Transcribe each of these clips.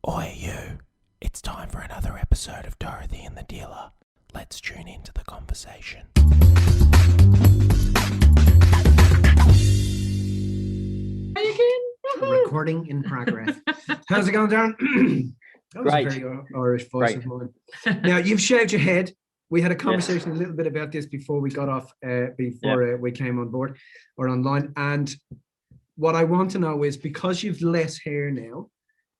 Oi you, it's time for another episode of Dorothy and the Dealer. Let's tune into the conversation. Recording in progress. How's it going, Darren? That was Great. a very Irish voice of Great. mine. Now, you've shaved your head. We had a conversation a little bit about this before we got off, we came on board or online. And what I want to know is, because you've less hair now,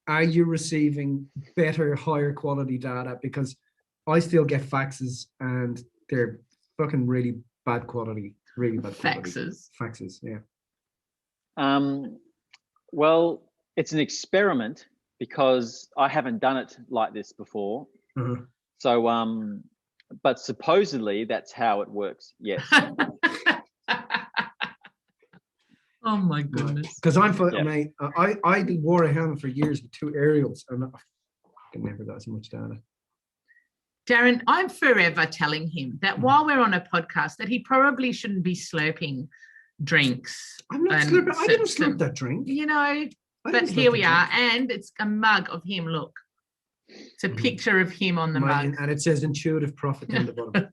are you receiving better, higher quality data? Because I still get faxes and they're fucking really bad quality. Really bad quality. Faxes, yeah. Well, it's an experiment because I haven't done it like this before. Uh-huh. So, but supposedly that's how it works. Yes. Oh my goodness. Because mate, I wore a helmet for years with two aerials and I never got as much data. Darren, I'm forever telling him that while we're on a podcast that he probably shouldn't be slurping drinks. I'm not slurping. I didn't slurp that drink. You know, but here we are, and it's a mug of him. Look, it's a picture of him on the mug, and it says "Intuitive Profit" down the bottom.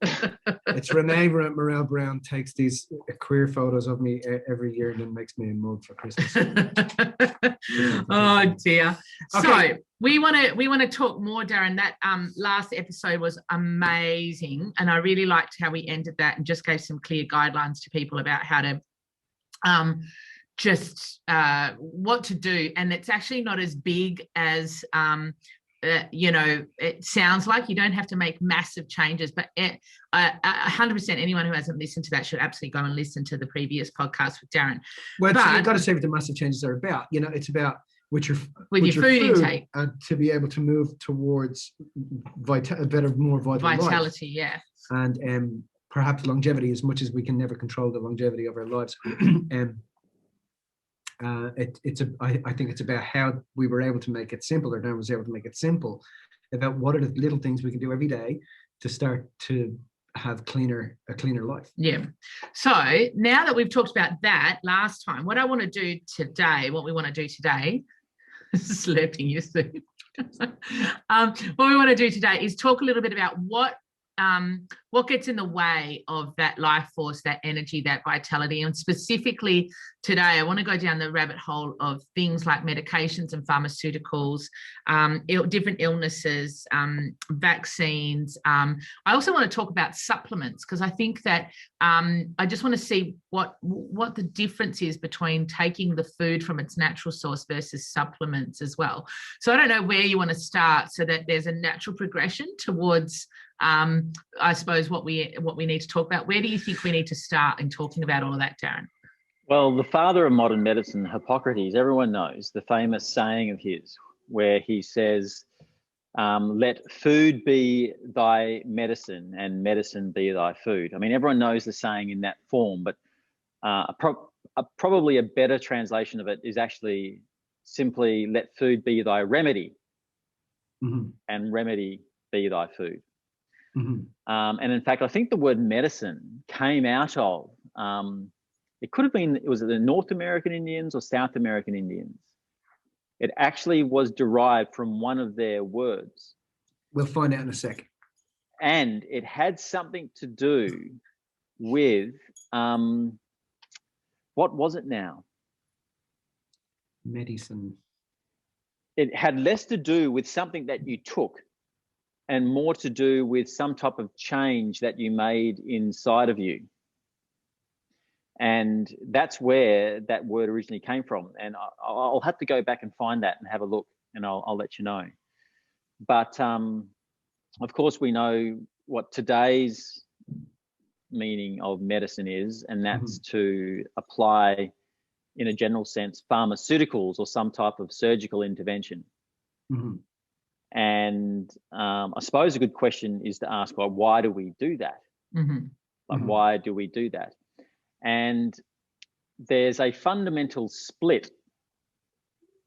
It's Renee Morel Brown takes these queer photos of me every year and then makes me a mug for Christmas. Oh dear. Okay. So we want to talk more, Darren. That last episode was amazing, and I really liked how we ended that and just gave some clear guidelines to people about how to what to do. And it's actually not as big as it sounds like. You don't have to make massive changes, but 100% anyone who hasn't listened to that should absolutely go and listen to the previous podcast with Darren. Well, you've got to say what the massive changes are about. You know, it's about with your food intake, and to be able to move towards more vitality, life. Yeah, and perhaps longevity, as much as we can never control the longevity of our lives. I think it's about how we were able to make it simple, or Darren was able to make it simple, about what are the little things we can do every day to start to have a cleaner life. Yeah. So now that we've talked about that last time, what we want to do today, slurping you soon. What we want to do today is talk a little bit about what gets in the way of that life force, that energy, that vitality. And specifically today, I want to go down the rabbit hole of things like medications and pharmaceuticals, different illnesses, vaccines. I also want to talk about supplements, because I think that I just want to see what the difference is between taking the food from its natural source versus supplements as well. So I don't know where you want to start so that there's a natural progression towards I suppose what we need to talk about. Where do you think we need to start in talking about all of that, Darren? Well, the father of modern medicine, Hippocrates, everyone knows the famous saying of his, where he says, let food be thy medicine and medicine be thy food. I mean, everyone knows the saying in that form, but probably a better translation of it is actually simply let food be thy remedy and remedy be thy food. And in fact, I think the word medicine came out of, it could have been, was it the North American Indians or South American Indians? It actually was derived from one of their words. We'll find out in a second. And it had something to do with, what was it now? Medicine. It had less to do with something that you took and more to do with some type of change that you made inside of you. And that's where that word originally came from. And I'll have to go back and find that and have a look, and I'll let you know. But of course, we know what today's meaning of medicine is, and that's to apply, in a general sense, pharmaceuticals or some type of surgical intervention. And I suppose a good question is to ask, well, why do we do that? Why do we do that? And there's a fundamental split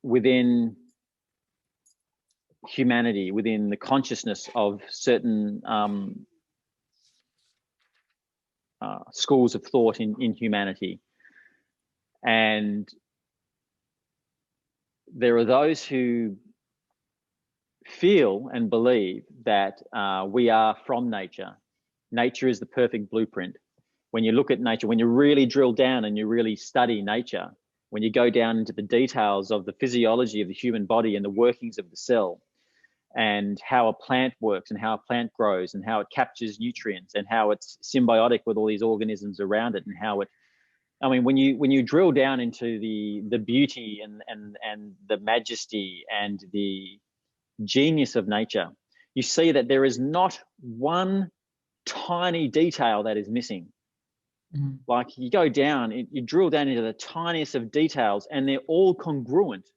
within humanity, within the consciousness of certain schools of thought in humanity. And there are those who feel and believe that we are from nature. Nature is the perfect blueprint. When you look at nature, when you really drill down and you really study nature, when you go down into the details of the physiology of the human body and the workings of the cell, and how a plant works and how a plant grows and how it captures nutrients and how it's symbiotic with all these organisms around it, and how it, I mean, when you drill down into the beauty and the majesty and the genius of nature, you see that there is not one tiny detail that is missing. Mm. Like you go down, you drill down into the tiniest of details, and they're all congruent.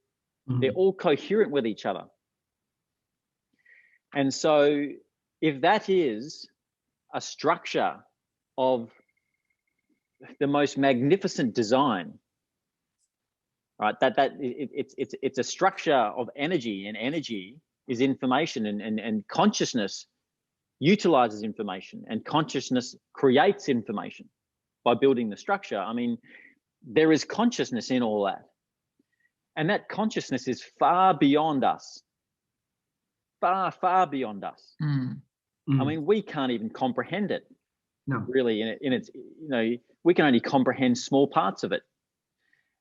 Mhm. They're all coherent with each other. And so if that is a structure of the most magnificent design, right, it's a structure of energy, and energy is information, and consciousness utilizes information, and consciousness creates information by building the structure. I mean, there is consciousness in all that. And that consciousness is far beyond us. Far, far beyond us. Mm. Mm. I mean, we can't even comprehend it. No. Really, in its, you know, we can only comprehend small parts of it.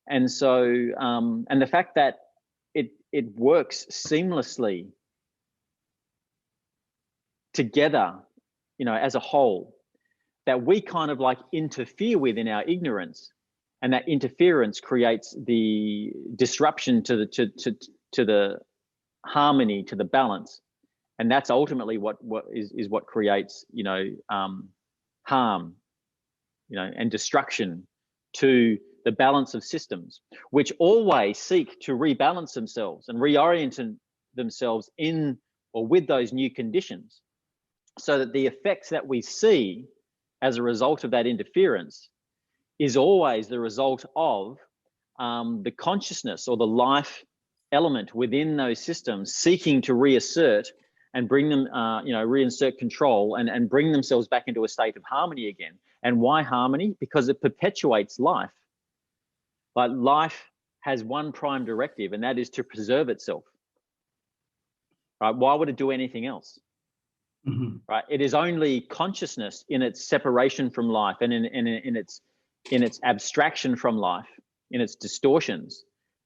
And so, and the fact that it works seamlessly together, you know, as a whole, that we kind of like interfere with in our ignorance, and that interference creates the disruption to the harmony, to the balance, and that's ultimately what creates, you know, harm, you know, and destruction to the balance of systems, which always seek to rebalance themselves and reorient themselves in or with those new conditions, so that the effects that we see as a result of that interference is always the result of the consciousness or the life element within those systems seeking to reassert and bring them, you know, reinsert control and bring themselves back into a state of harmony again. And why harmony? Because it perpetuates life. But life has one prime directive, and that is to preserve itself. Right? Why would it do anything else? Mm-hmm. Right? It is only consciousness in its separation from life, and in its abstraction from life, in its distortions,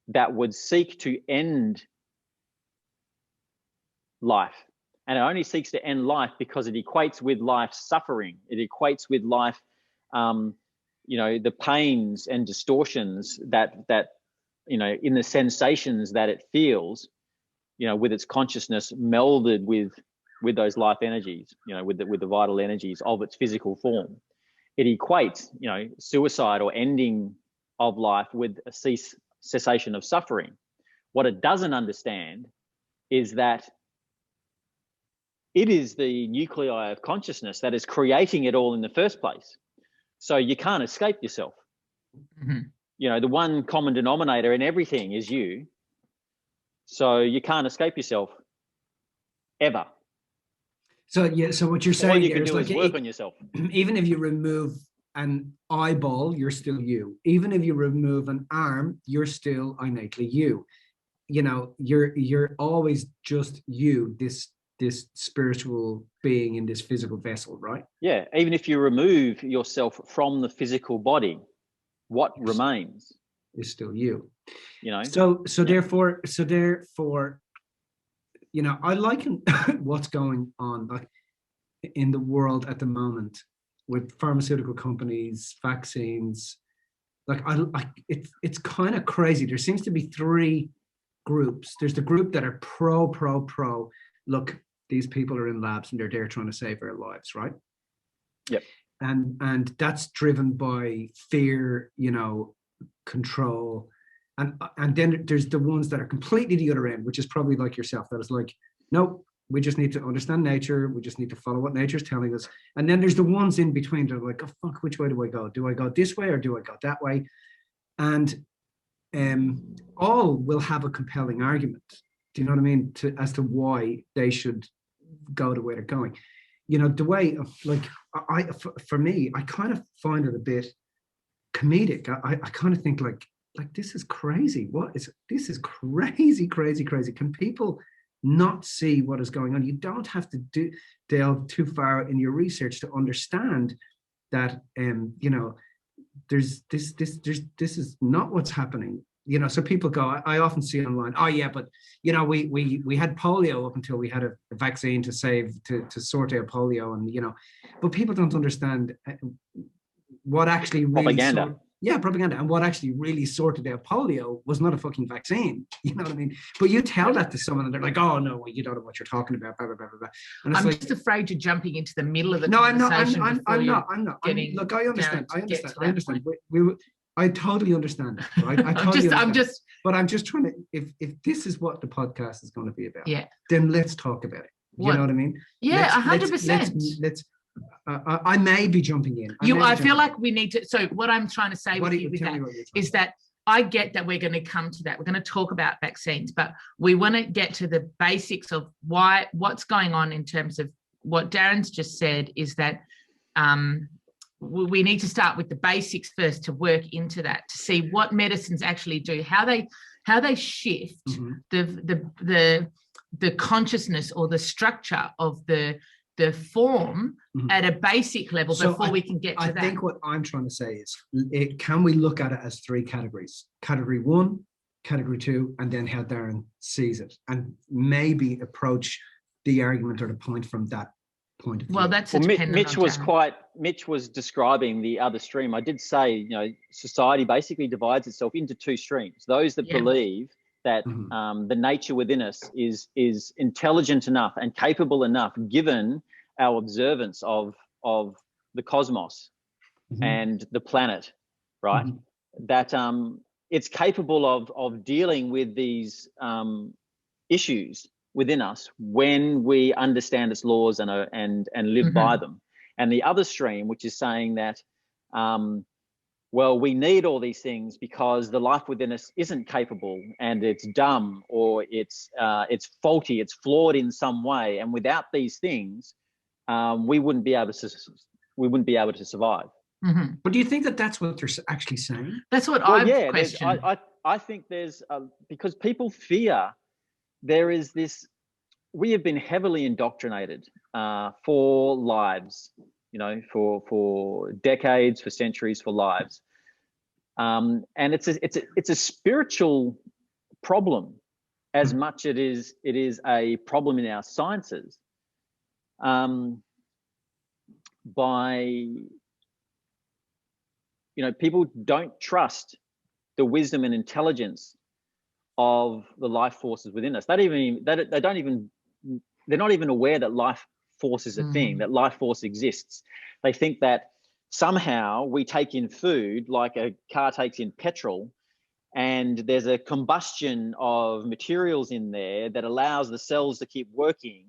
that would seek to end life. And it only seeks to end life because it equates with life suffering. It equates with life, you know, the pains and distortions that you know, in the sensations that it feels, you know, with its consciousness melded with those life energies, you know, with the vital energies of its physical form. It equates, you know, suicide or ending of life with a cessation of suffering. What it doesn't understand is that it is the nuclei of consciousness that is creating it all in the first place. So you can't escape yourself. Mm-hmm. You know, the one common denominator in everything is you. So you can't escape yourself ever. So yeah, so what you're saying, all you can is do like is work on yourself. Even if you remove an eyeball, you're still you. Even if you remove an arm, you're still innately you. You know, you're always just you, this spiritual being in this physical vessel, right? Yeah, even if you remove yourself from the physical body, what remains is still you. You know. So therefore, you know, I liken what's going on like in the world at the moment with pharmaceutical companies, vaccines. Like it's kind of crazy. There seems to be three groups. There's the group that are pro. Look, these people are in labs and they're there trying to save our lives, right? Yep. And that's driven by fear, you know, control. And then there's the ones that are completely the other end, which is probably like yourself, that is like, nope, we just need to understand nature. We just need to follow what nature's telling us. And then there's the ones in between that are like, oh, fuck, which way do I go? Do I go this way or do I go that way? And all will have a compelling argument. Do you know what I mean? As to why they should go the way they're going. You know, the way of like, for me, I kind of find it a bit comedic. I kind of think like this is crazy. This is crazy. Can people not see what is going on. You don't have to delve too far in your research to understand that, there's this is not what's happening. So people go, I often see online, oh yeah, but we had polio up until we had a vaccine to sort out polio, and but people don't understand what actually really propaganda. Propaganda. And what actually really sorted out polio was not a fucking vaccine. You know what I mean? But you tell that to someone and they're like, oh no, you don't know what you're talking about, blah, blah, blah, blah. And I'm just afraid you're jumping into the middle of the conversation. I'm not. Look, I understand. I totally understand that, right? But I'm just trying to, if this is what the podcast is going to be about, then let's talk about it. You know what I mean? Yeah, 100%. Let's I may be jumping in. I feel like we need to. So what I'm trying to say with that is that I get that we're going to come to that. We're going to talk about vaccines, but we want to get to the basics of what's going on in terms of what Darren's just said, is that we need to start with the basics first to work into that, to see what medicines actually do, how they shift the consciousness or the structure of the form at a basic level before we can get to that. I think what I'm trying to say is, can we look at it as 3 categories? Category 1, category 2, and then how Darren sees it, and maybe approach the argument or the point from that point of view. Well, that's Mitch was describing the other stream. I did say, society basically divides itself into 2 streams. Those that believe that the nature within us is intelligent enough and capable enough, given our observance of the cosmos and the planet, right? That it's capable of dealing with these issues within us when we understand its laws and live by them. And the other stream, which is saying that well, we need all these things because the life within us isn't capable and it's dumb, or it's faulty, it's flawed in some way, and without these things, we wouldn't be able to survive. But do you think that that's what they're actually saying? That's what I question. I think there's because people fear there is this. We have been heavily indoctrinated for lives. For decades, for centuries, for lives, and it's a spiritual problem as much it is a problem in our sciences. People don't trust the wisdom and intelligence of the life forces within us. They're not even aware that life force is a thing, that life force exists. They think that somehow we take in food like a car takes in petrol, and there's a combustion of materials in there that allows the cells to keep working.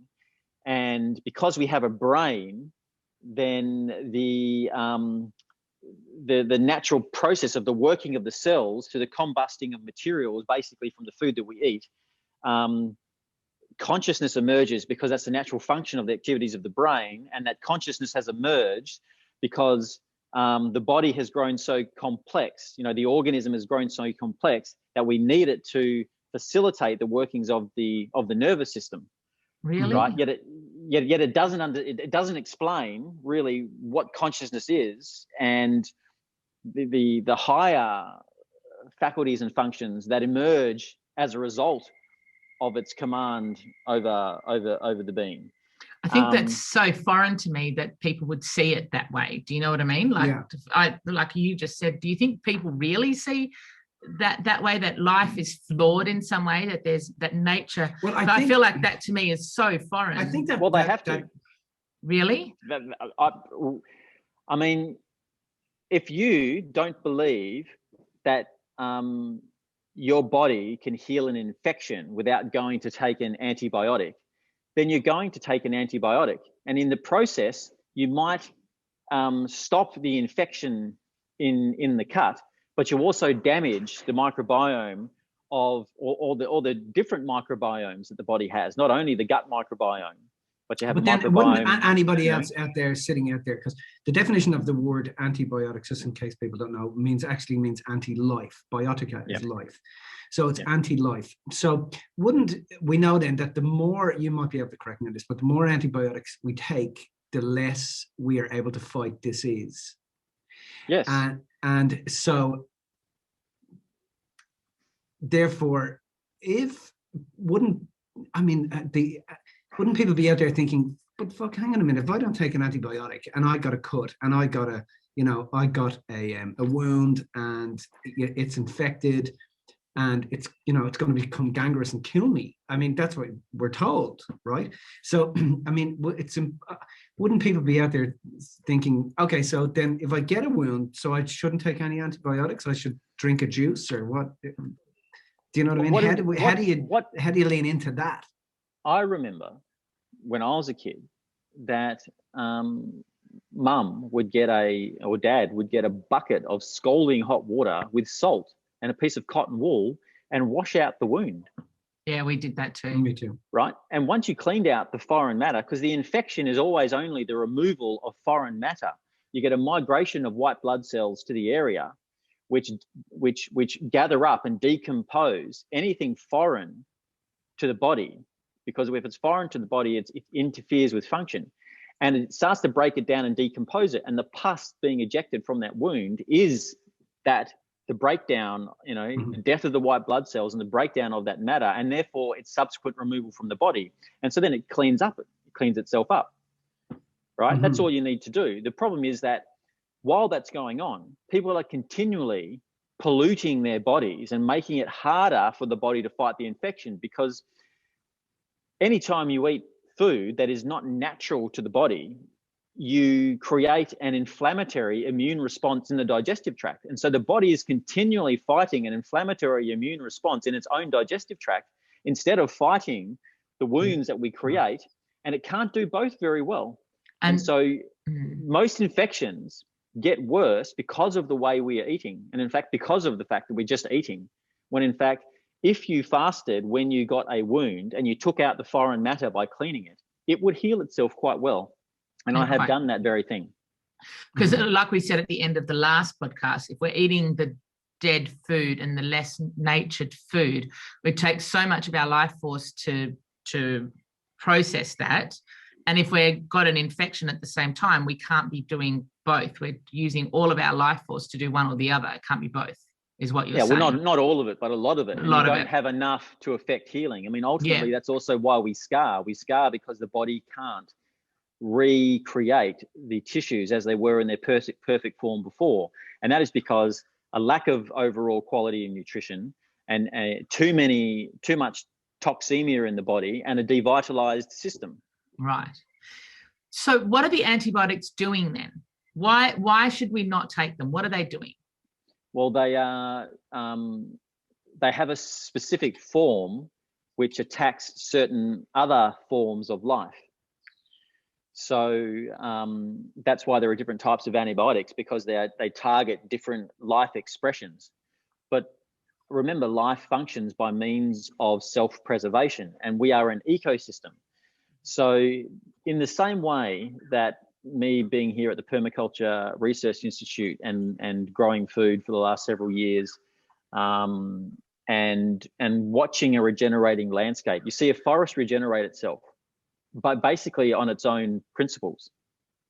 And because we have a brain, then the natural process of the working of the cells to the combusting of materials, basically from the food that we eat, consciousness emerges because that's the natural function of the activities of the brain, and that consciousness has emerged because the body has grown so complex. The organism has grown so complex that we need it to facilitate the workings of the nervous system. Really? Right? Yet it doesn't explain really what consciousness is and the higher faculties and functions that emerge as a result of its command over the being. I think that's so foreign to me that people would see it that way. Do you know what I mean? Like you just said, do you think people really see that way, that life is flawed in some way, that there's that nature? Well, I feel like that to me is so foreign. I think that they have to. Really? I mean, if you don't believe that your body can heal an infection without going to take an antibiotic, then you're going to take an antibiotic. And in the process, you might stop the infection in the cut, but you also damage the microbiome of all the different microbiomes that the body has, not only the gut microbiome, but you have a then microbiome. wouldn't anybody else out there sitting out there, because the definition of the word antibiotics, just in case people don't know, means anti-life. Biotica is life. So it's anti-life. So wouldn't we know then that the more, you might be able to correct me on this, but the more antibiotics we take, the less we are able to fight disease. Yes. And so therefore, wouldn't people be out there thinking, but fuck, hang on a minute, if I don't take an antibiotic and I got a cut and I got a wound and it's infected and it's going to become gangrenous and kill me. I mean, that's what we're told, right? So, I mean, wouldn't people be out there thinking, okay, so then if I get a wound, so I shouldn't take any antibiotics, I should drink a juice, or what? Do you know what I mean? How do you lean into that? I remember when I was a kid that mum would get or dad would get a bucket of scalding hot water with salt and a piece of cotton wool and wash out the wound. Yeah, we did that too. Me too. Right. And once you cleaned out the foreign matter, because the infection is always only the removal of foreign matter, you get a migration of white blood cells to the area, which gather up and decompose anything foreign to the body, because if it's foreign to the body, it interferes with function, and it starts to break it down and decompose it. And the pus being ejected from that wound is the breakdown, the death of the white blood cells and the breakdown of that matter, and therefore its subsequent removal from the body. And so then it cleans itself up, right? That's all you need to do. The problem is that while that's going on, people are continually polluting their bodies and making it harder for the body to fight the infection, because anytime you eat food that is not natural to the body, you create an inflammatory immune response in the digestive tract. And so the body is continually fighting an inflammatory immune response in its own digestive tract instead of fighting the wounds that we create. And it can't do both very well. And so most infections get worse because of the way we are eating. And in fact, because of the fact that we're just eating, when in fact, if you fasted when you got a wound and you took out the foreign matter by cleaning it, it would heal itself quite well. And I have done that very thing. Because like we said at the end of the last podcast, if we're eating the dead food and the less natured food, it takes so much of our life force to process that. And if we've got an infection at the same time, we can't be doing both. We're using all of our life force to do one or the other. It can't be both, is what you're saying. Yeah, well, not all of it, but a lot of it. You don't have enough to affect healing. I mean, ultimately, that's also why we scar. We scar because the body can't recreate the tissues as they were in their perfect form before. And that is because a lack of overall quality in nutrition and too much toxemia in the body and a devitalized system. Right. So what are the antibiotics doing then? Why should we not take them? What are they doing? Well, they have a specific form which attacks certain other forms of life. So that's why there are different types of antibiotics, because they target different life expressions. But remember, life functions by means of self-preservation, and we are an ecosystem. So in the same way that me being here at the Permaculture Research Institute and growing food for the last several years, and watching a regenerating landscape, you see a forest regenerate itself, but basically on its own principles.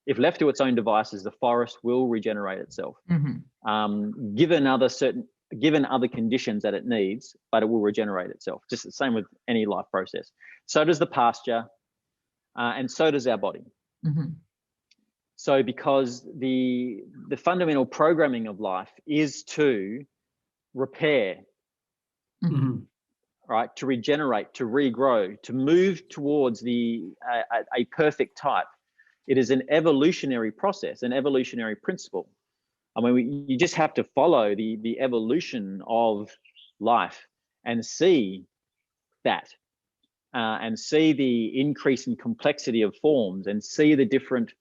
If left to its own devices, the forest will regenerate itself, given other conditions that it needs, but it will regenerate itself. Just the same with any life process. So does the pasture, and so does our body. So because the fundamental programming of life is to repair, right, to regenerate, to regrow, to move towards a perfect type. It is an evolutionary process, an evolutionary principle. I mean, you just have to follow the evolution of life and see that, and see the increase in complexity of forms, and see the different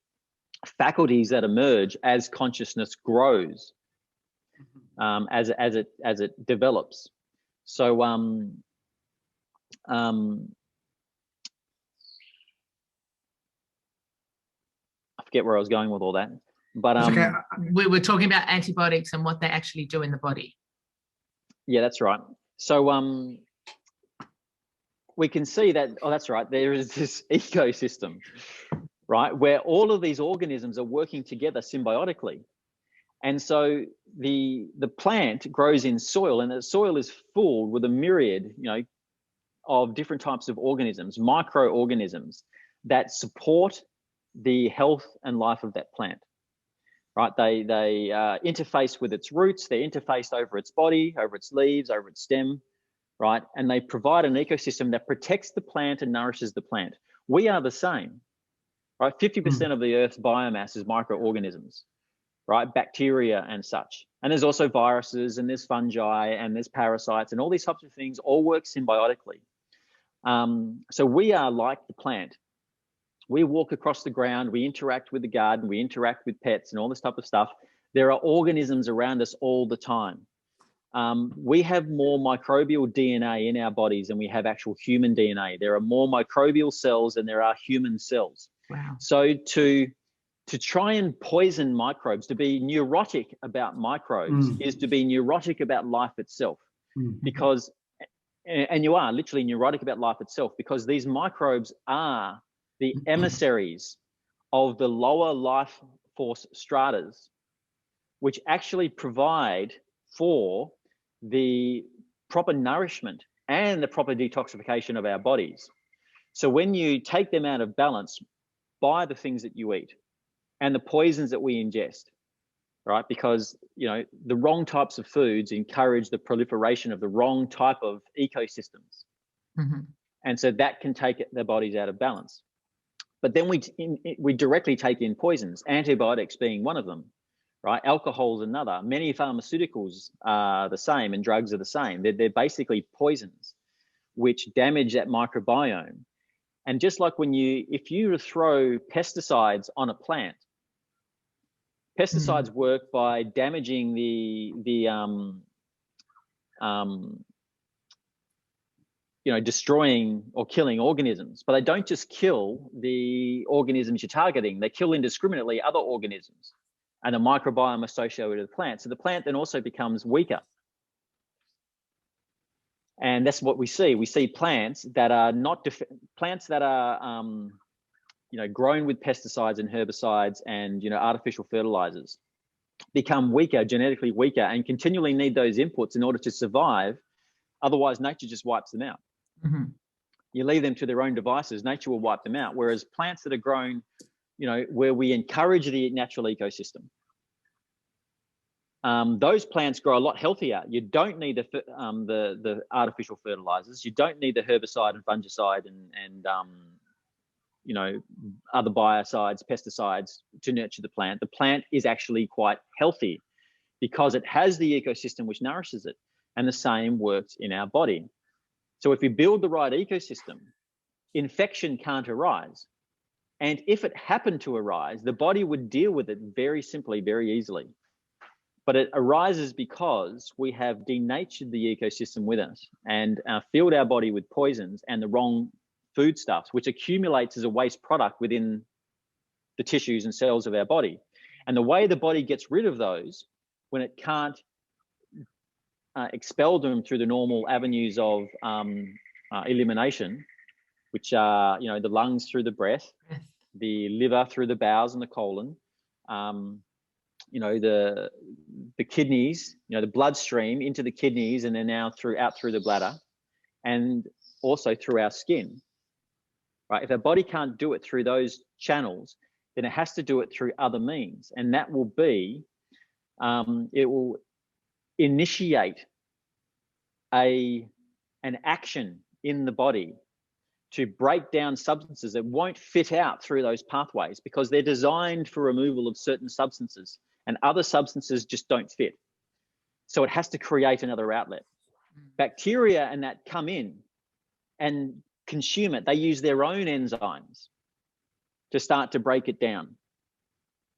faculties that emerge as consciousness grows, as it develops. So forget where I was going with all that. But Okay. we were talking about antibiotics and what they actually do in the body. yeah, that's right. So we can see that, oh, that's right, there is this ecosystem, right, where all of these organisms are working together symbiotically. And so the plant grows in soil, and the soil is full with a myriad, of different types of organisms, microorganisms that support the health and life of that plant, right? They interface with its roots, they're interfaced over its body, over its leaves, over its stem, right? And they provide an ecosystem that protects the plant and nourishes the plant. We are the same, right? 50% of the Earth's biomass is microorganisms, right? Bacteria and such. And there's also viruses, and there's fungi, and there's parasites, and all these types of things all work symbiotically. So we are like the plant. We walk across the ground, we interact with the garden, we interact with pets and all this type of stuff. There are organisms around us all the time. We have more microbial DNA in our bodies than we have actual human DNA. There are more microbial cells than there are human cells. Wow. So to try and poison microbes, to be neurotic about microbes is to be neurotic about life itself. Because, and you are literally neurotic about life itself, because these microbes are the emissaries of the lower life force stratas, which actually provide for the proper nourishment and the proper detoxification of our bodies. So when you take them out of balance by the things that you eat and the poisons that we ingest, right? Because, the wrong types of foods encourage the proliferation of the wrong type of ecosystems. And so that can take their bodies out of balance. But then we directly take in poisons, antibiotics being one of them, right? Alcohol is another. Many pharmaceuticals are the same, and drugs are the same. They're basically poisons which damage that microbiome. And just like if you throw pesticides on a plant, pesticides work by damaging destroying or killing organisms, but they don't just kill the organisms you're targeting, they kill indiscriminately other organisms and the microbiome associated with the plant. So the plant then also becomes weaker. And that's what we see. We see plants that are grown with pesticides and herbicides and artificial fertilizers become weaker, genetically weaker, and continually need those inputs in order to survive. Otherwise, nature just wipes them out. You leave them to their own devices, nature will wipe them out. Whereas plants that are grown, where we encourage the natural ecosystem, those plants grow a lot healthier. You don't need the artificial fertilizers. You don't need the herbicide and fungicide and other biocides, pesticides to nurture the plant. The plant is actually quite healthy because it has the ecosystem which nourishes it. And the same works in our body. So if we build the right ecosystem, infection can't arise. And if it happened to arise, the body would deal with it very simply, very easily. But it arises because we have denatured the ecosystem with us and filled our body with poisons and the wrong foodstuffs, which accumulates as a waste product within the tissues and cells of our body. And the way the body gets rid of those, when it can't expel them through the normal avenues of elimination, which are, the lungs through the breath, the liver through the bowels and the colon, the kidneys, the bloodstream into the kidneys, and then now out through the bladder, and also through our skin, right? If our body can't do it through those channels, then it has to do it through other means. And that will be, it will initiate an action in the body to break down substances that won't fit out through those pathways because they're designed for removal of certain substances and other substances just don't fit. So it has to create another outlet. Bacteria and that come in and consume it. They use their own enzymes to start to break it down.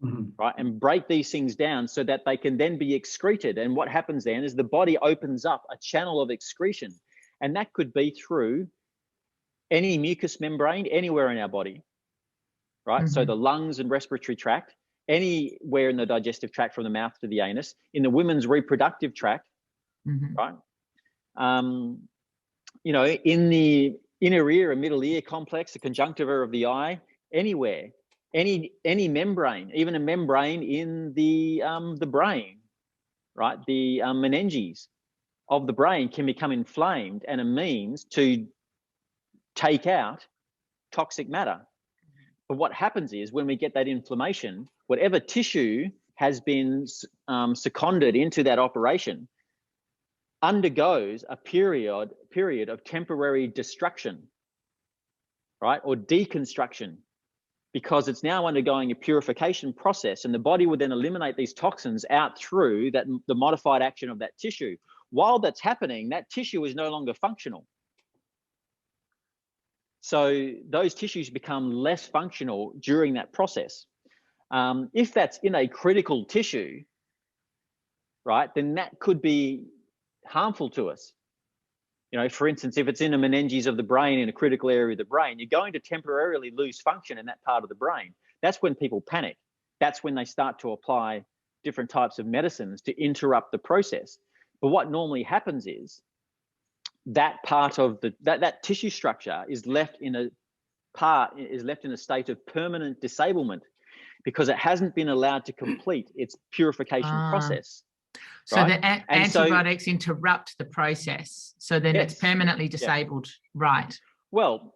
Right, and break these things down so that they can then be excreted. And what happens then is the body opens up a channel of excretion, and that could be through any mucous membrane anywhere in our body. right? So the lungs and respiratory tract, anywhere in the digestive tract from the mouth to the anus, in the women's reproductive tract, right? You know, in the inner ear and middle ear complex, the conjunctiva of the eye, anywhere, any membrane, even a membrane in the brain, right? The meninges of the brain can become inflamed, and a means to take out toxic matter. But what happens is when we get that inflammation, whatever tissue has been seconded into that operation undergoes a period of temporary destruction, right? Or deconstruction, because it's now undergoing a purification process, and the body would then eliminate these toxins out through the modified action of that tissue. While that's happening, that tissue is no longer functional. So those tissues become less functional during that process. If that's in a critical tissue, right, then that could be harmful to us. You know, for instance, if it's in the meninges of the brain, in a critical area of the brain, you're going to temporarily lose function in that part of the brain. That's when people panic. That's when they start to apply different types of medicines to interrupt the process. But what normally happens is that part of that tissue structure is left in a state of permanent disablement, because it hasn't been allowed to complete its purification process. So right? the antibiotics interrupt the process, so then it's permanently disabled, right? Well,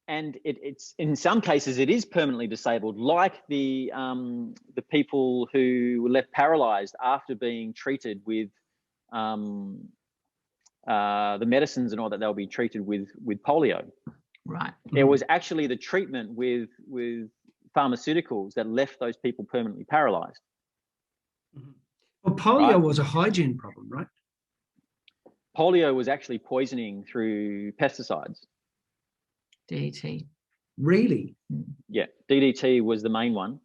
and it's in some cases it is permanently disabled, like the people who were left paralyzed after being treated with the medicines and all that. They'll be treated with polio. Right. It was actually the treatment with pharmaceuticals that left those people permanently paralyzed. Well, polio was a hygiene problem, right? Polio was actually poisoning through pesticides. DDT. Really? Yeah, DDT was the main one.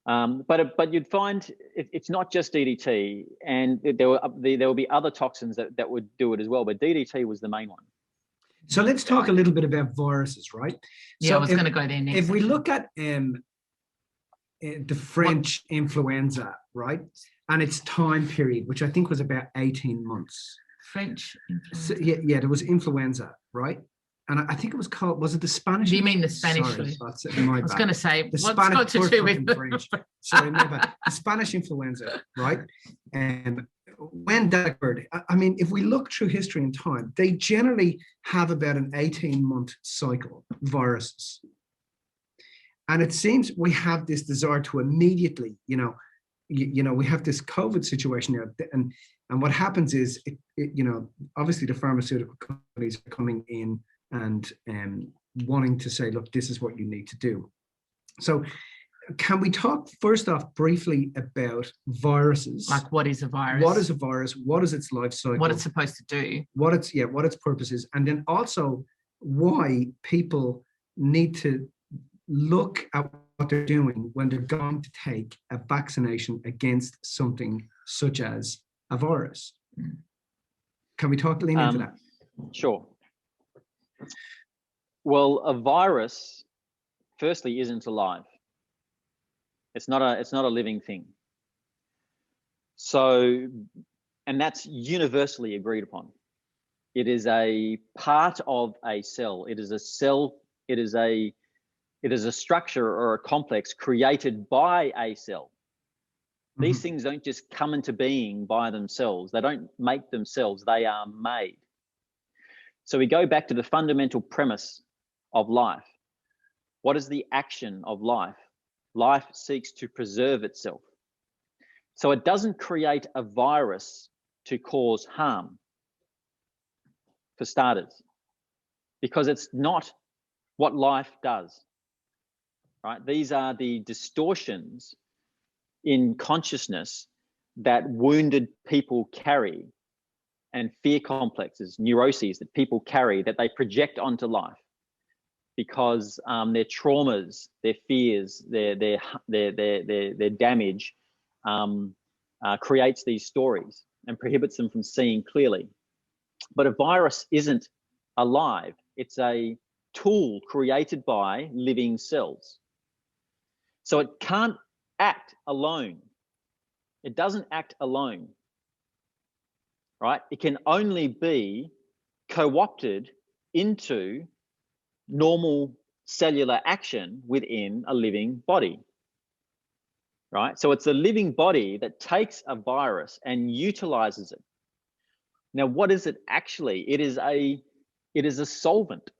But you'd find it's not just DDT, and there will be other toxins that would do it as well, but DDT was the main one. So let's talk a little bit about viruses, right? Yeah, so I was going to go there next. If we look at the French influenza, right, and its time period, which I think was about 18 months. French influenza. So, yeah, there was influenza, right? And I think it was called, was it the Spanish? Do you mean the Spanish flu? I was going to say, the what's Spanish, got to do with French? Sorry, my bad. The Spanish influenza, right? And when that occurred, I mean, if we look through history and time, they generally have about an 18-month cycle, viruses. And it seems we have this desire to immediately, you know, we have this COVID situation now, and what happens is, obviously the pharmaceutical companies are coming in and wanting to say, look, this is what you need to do. So can we talk first off briefly about viruses? Like, what is a virus? What is a virus? What is its life cycle? What it's supposed to do? What its purpose is, and then also why people need to look at what they're doing when they're going to take a vaccination against something such as a virus. Can we talk lean into that? Sure. Well, a virus, firstly, isn't alive. It's not a living thing. So, and that's universally agreed upon. It is a part of a cell. It is a cell. It is a structure or a complex created by a cell. These things don't just come into being by themselves. They don't make themselves. They are made. So we go back to the fundamental premise of life. What is the action of life? Life seeks to preserve itself. So it doesn't create a virus to cause harm, for starters, because it's not what life does, right? These are the distortions in consciousness that wounded people carry, and fear complexes, neuroses that people carry, that they project onto life, because their traumas, their fears, their damage creates these stories and prohibits them from seeing clearly. But a virus isn't alive. It's a tool created by living cells. So it can't act alone. It doesn't act alone, right? It can only be co-opted into normal cellular action within a living body, right? So it's a living body that takes a virus and utilizes it. Now, what is it actually? It is a solvent.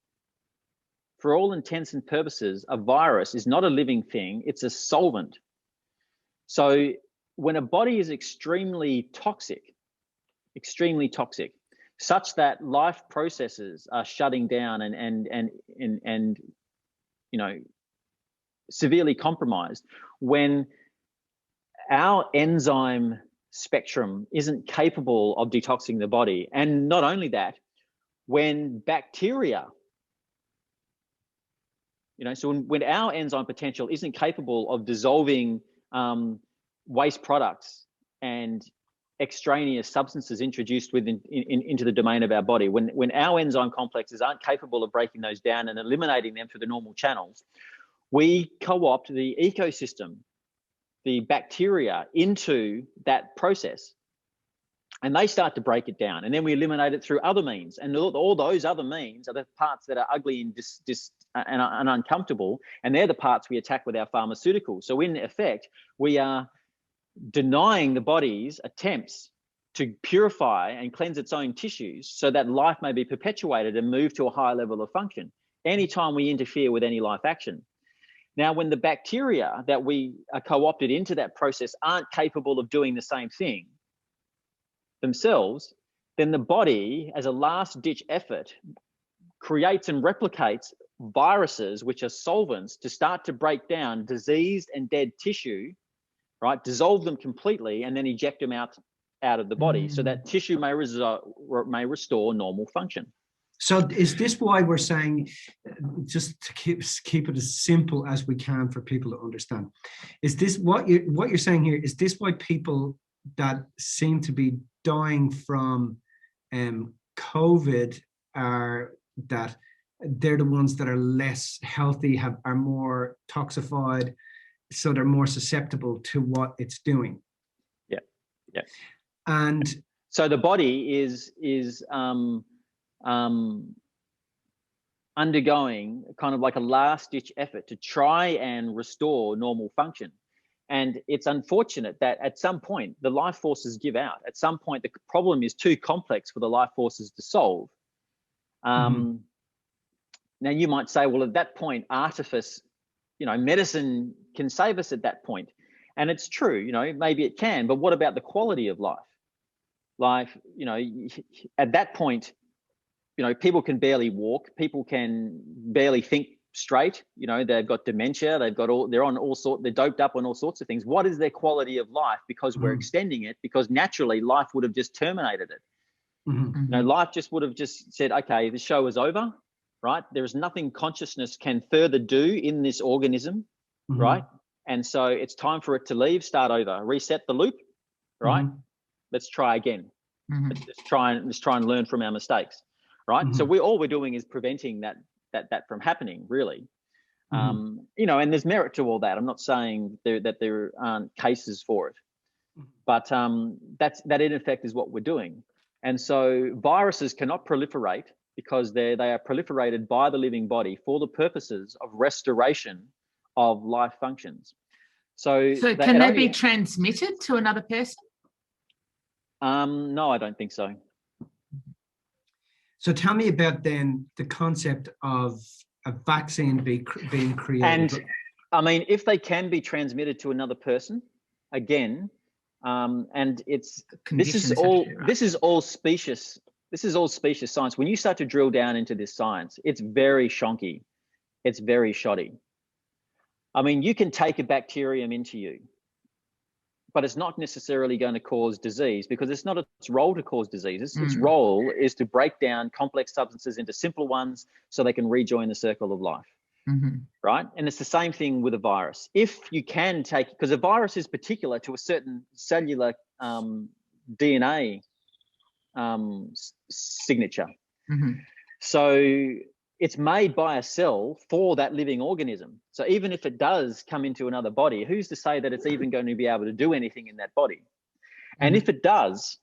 For all intents and purposes, a virus is not a living thing, it's a solvent. So when a body is extremely toxic, such that life processes are shutting down and you know, severely compromised, when our enzyme spectrum isn't capable of detoxing the body, and not only that, when bacteria, you know, so when our enzyme potential isn't capable of dissolving waste products and extraneous substances introduced into the domain of our body, when our enzyme complexes aren't capable of breaking those down and eliminating them through the normal channels, we co-opt the ecosystem, the bacteria, into that process, and they start to break it down, and then we eliminate it through other means, and all those other means are the parts that are ugly and uncomfortable, and they're the parts we attack with our pharmaceuticals. So in effect, we are denying the body's attempts to purify and cleanse its own tissues so that life may be perpetuated and move to a higher level of function anytime we interfere with any life action. Now, when the bacteria that we are co-opted into that process aren't capable of doing the same thing themselves, then the body, as a last-ditch effort, creates and replicates viruses, which are solvents, to start to break down diseased and dead tissue, right? Dissolve them completely and then eject them out of the body so that tissue may restore normal function. So is this why we're saying, just to keep it as simple as we can for people to understand, is this what you're saying here? Is this why people that seem to be dying from COVID are that they're the ones that are less healthy, are more toxified, so they're more susceptible to what it's doing? Yeah. And so the body is undergoing kind of like a last-ditch effort to try and restore normal function. And it's unfortunate that at some point the life forces give out. At some point the problem is too complex for the life forces to solve. Now you might say, well, at that point, artifice, you know, medicine can save us at that point. And it's true, you know, maybe it can, but what about the quality of life? Life, you know, at that point, you know, people can barely walk, people can barely think straight, you know, they've got dementia, they're doped up on all sorts of things. What is their quality of life? Because we're extending it, because naturally life would have just terminated it. You know, life just would have just said, okay, the show is over, right? There is nothing consciousness can further do in this organism, right? And so it's time for it to leave, start over, reset the loop, right? Let's try again. Let's try and learn from our mistakes, right? So all we're doing is preventing that from happening, really. You know, and there's merit to all that. I'm not saying that there aren't cases for it, but that in effect is what we're doing. And so viruses cannot proliferate because they are proliferated by the living body for the purposes of restoration of life functions. So can they be transmitted to another person? No, I don't think so. So tell me about then the concept of a vaccine being created. And I mean, if they can be transmitted to another person, again, and this is all specious science. When you start to drill down into this science, it's very shonky. It's very shoddy. I mean, you can take a bacterium into you, but it's not necessarily going to cause disease, because it's not its role to cause disease. Its role is to break down complex substances into simpler ones so they can rejoin the circle of life, right? And it's the same thing with a virus. If you can take, because a virus is particular to a certain cellular DNA signature. So it's made by a cell for that living organism. So even if it does come into another body, who's to say that it's even going to be able to do anything in that body? And if it does,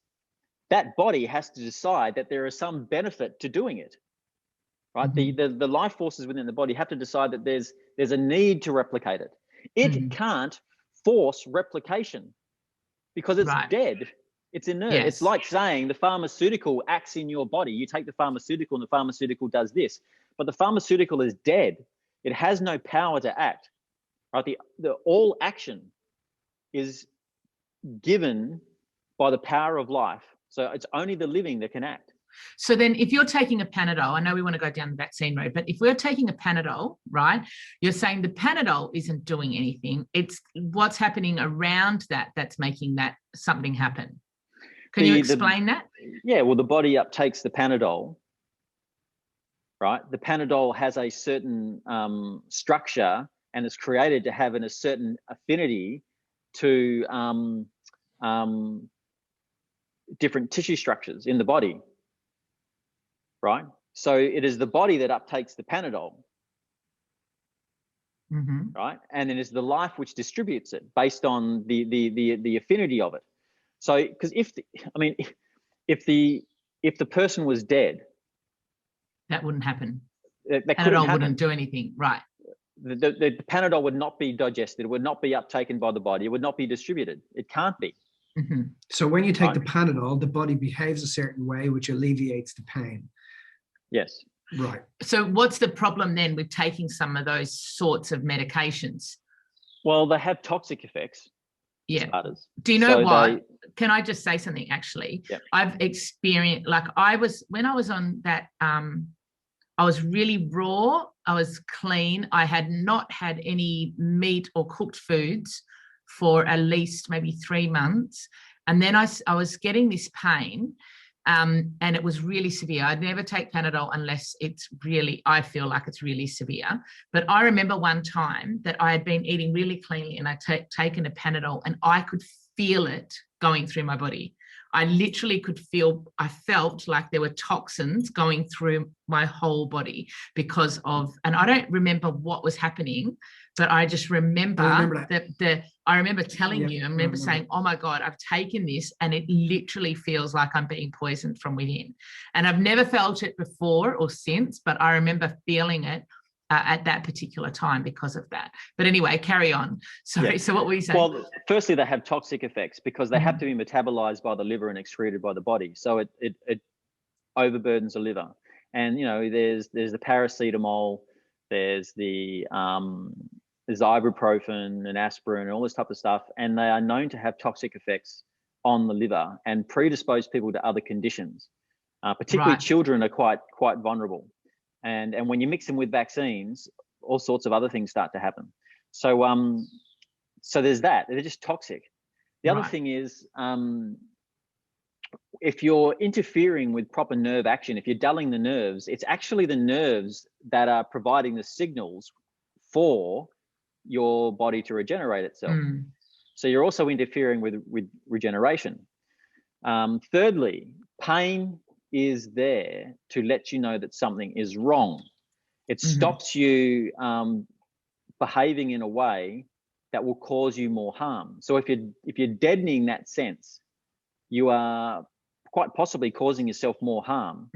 that body has to decide that there is some benefit to doing it, right? The life forces within the body have to decide that there's a need to replicate it. It can't force replication because it's dead. It's inert. Yes. It's like saying the pharmaceutical acts in your body. You take the pharmaceutical and the pharmaceutical does this, but the pharmaceutical is dead. It has no power to act, right? The all action is given by the power of life. So it's only the living that can act. So then if you're taking a Panadol, I know we want to go down the vaccine road, but if we're taking a Panadol, right, you're saying the Panadol isn't doing anything. It's what's happening around that's making that something happen. Can you explain that? Yeah, well, the body uptakes the Panadol, right? The Panadol has a certain structure and it's created to have a certain affinity to different tissue structures in the body, right? So it is the body that uptakes the Panadol, right? And then it's the life which distributes it based on the affinity of it. So, because if the person was dead, that wouldn't happen. That Panadol wouldn't do anything, right? The Panadol would not be digested. It would not be uptaken by the body. It would not be distributed. It can't be. So when you take the Panadol, the body behaves a certain way, which alleviates the pain. Yes. Right. So what's the problem then with taking some of those sorts of medications? Well, they have toxic effects. Yeah. Starters. Do you know what? Can I just say something actually? Yep. I've experienced, like when I was on that, I was really raw. I was clean. I had not had any meat or cooked foods for at least maybe 3 months. And then I was getting this pain and it was really severe. I'd never take Panadol unless I feel like it's really severe. But I remember one time that I had been eating really cleanly and I'd taken a Panadol and I could feel it going through my body. I literally I felt like there were toxins going through my whole body because of, and I don't remember what was happening, but I just remember I remember telling you, I remember saying, oh my God, I've taken this and it literally feels like I'm being poisoned from within. And I've never felt it before or since, but I remember feeling it at that particular time because of that. But anyway, carry on. Sorry. Yeah. So what were you saying? Well, firstly, they have toxic effects because they have to be metabolized by the liver and excreted by the body. So it overburdens the liver. And, you know, there's the paracetamol, there's the ibuprofen and aspirin and all this type of stuff. And they are known to have toxic effects on the liver and predispose people to other conditions. Particularly children are quite vulnerable. And when you mix them with vaccines, all sorts of other things start to happen. So so there's that. They're just toxic. The other thing is, if you're interfering with proper nerve action, if you're dulling the nerves, it's actually the nerves that are providing the signals for your body to regenerate itself. So you're also interfering with regeneration. Thirdly, pain is there to let you know that something is wrong. It stops you behaving in a way that will cause you more harm. So if you're deadening that sense, you are quite possibly causing yourself more harm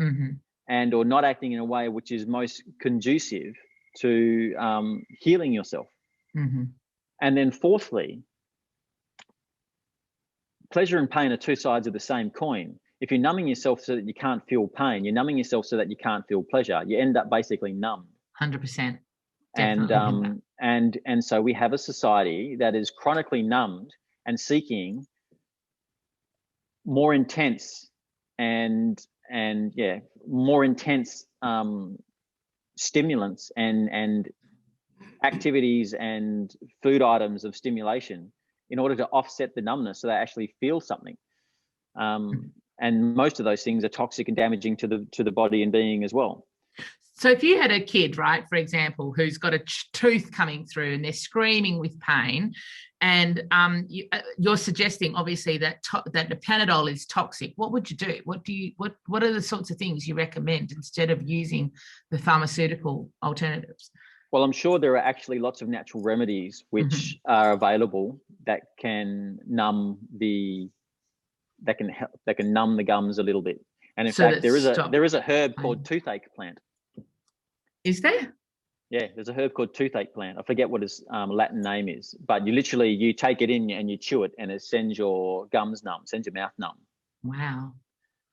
and or not acting in a way which is most conducive to healing yourself. And then fourthly, pleasure and pain are two sides of the same coin. If you're numbing yourself so that you can't feel pain, you're numbing yourself so that you can't feel pleasure. You end up basically numb. 100%. And so we have a society that is chronically numbed and seeking more intense more intense stimulants and activities and food items of stimulation in order to offset the numbness so they actually feel something. And most of those things are toxic and damaging to the body and being as well. So if you had a kid, right, for example, who's got a tooth coming through and they're screaming with pain, and you're suggesting obviously that that the Panadol is toxic, what would you do? What are the sorts of things you recommend instead of using the pharmaceutical alternatives? Well, I'm sure there are actually lots of natural remedies which are available that can numb the gums a little bit. And in fact, there is a herb called toothache plant. Is there? Yeah, there's a herb called toothache plant. I forget what its Latin name is, but you take it in and you chew it, and it sends your gums numb, sends your mouth numb. Wow.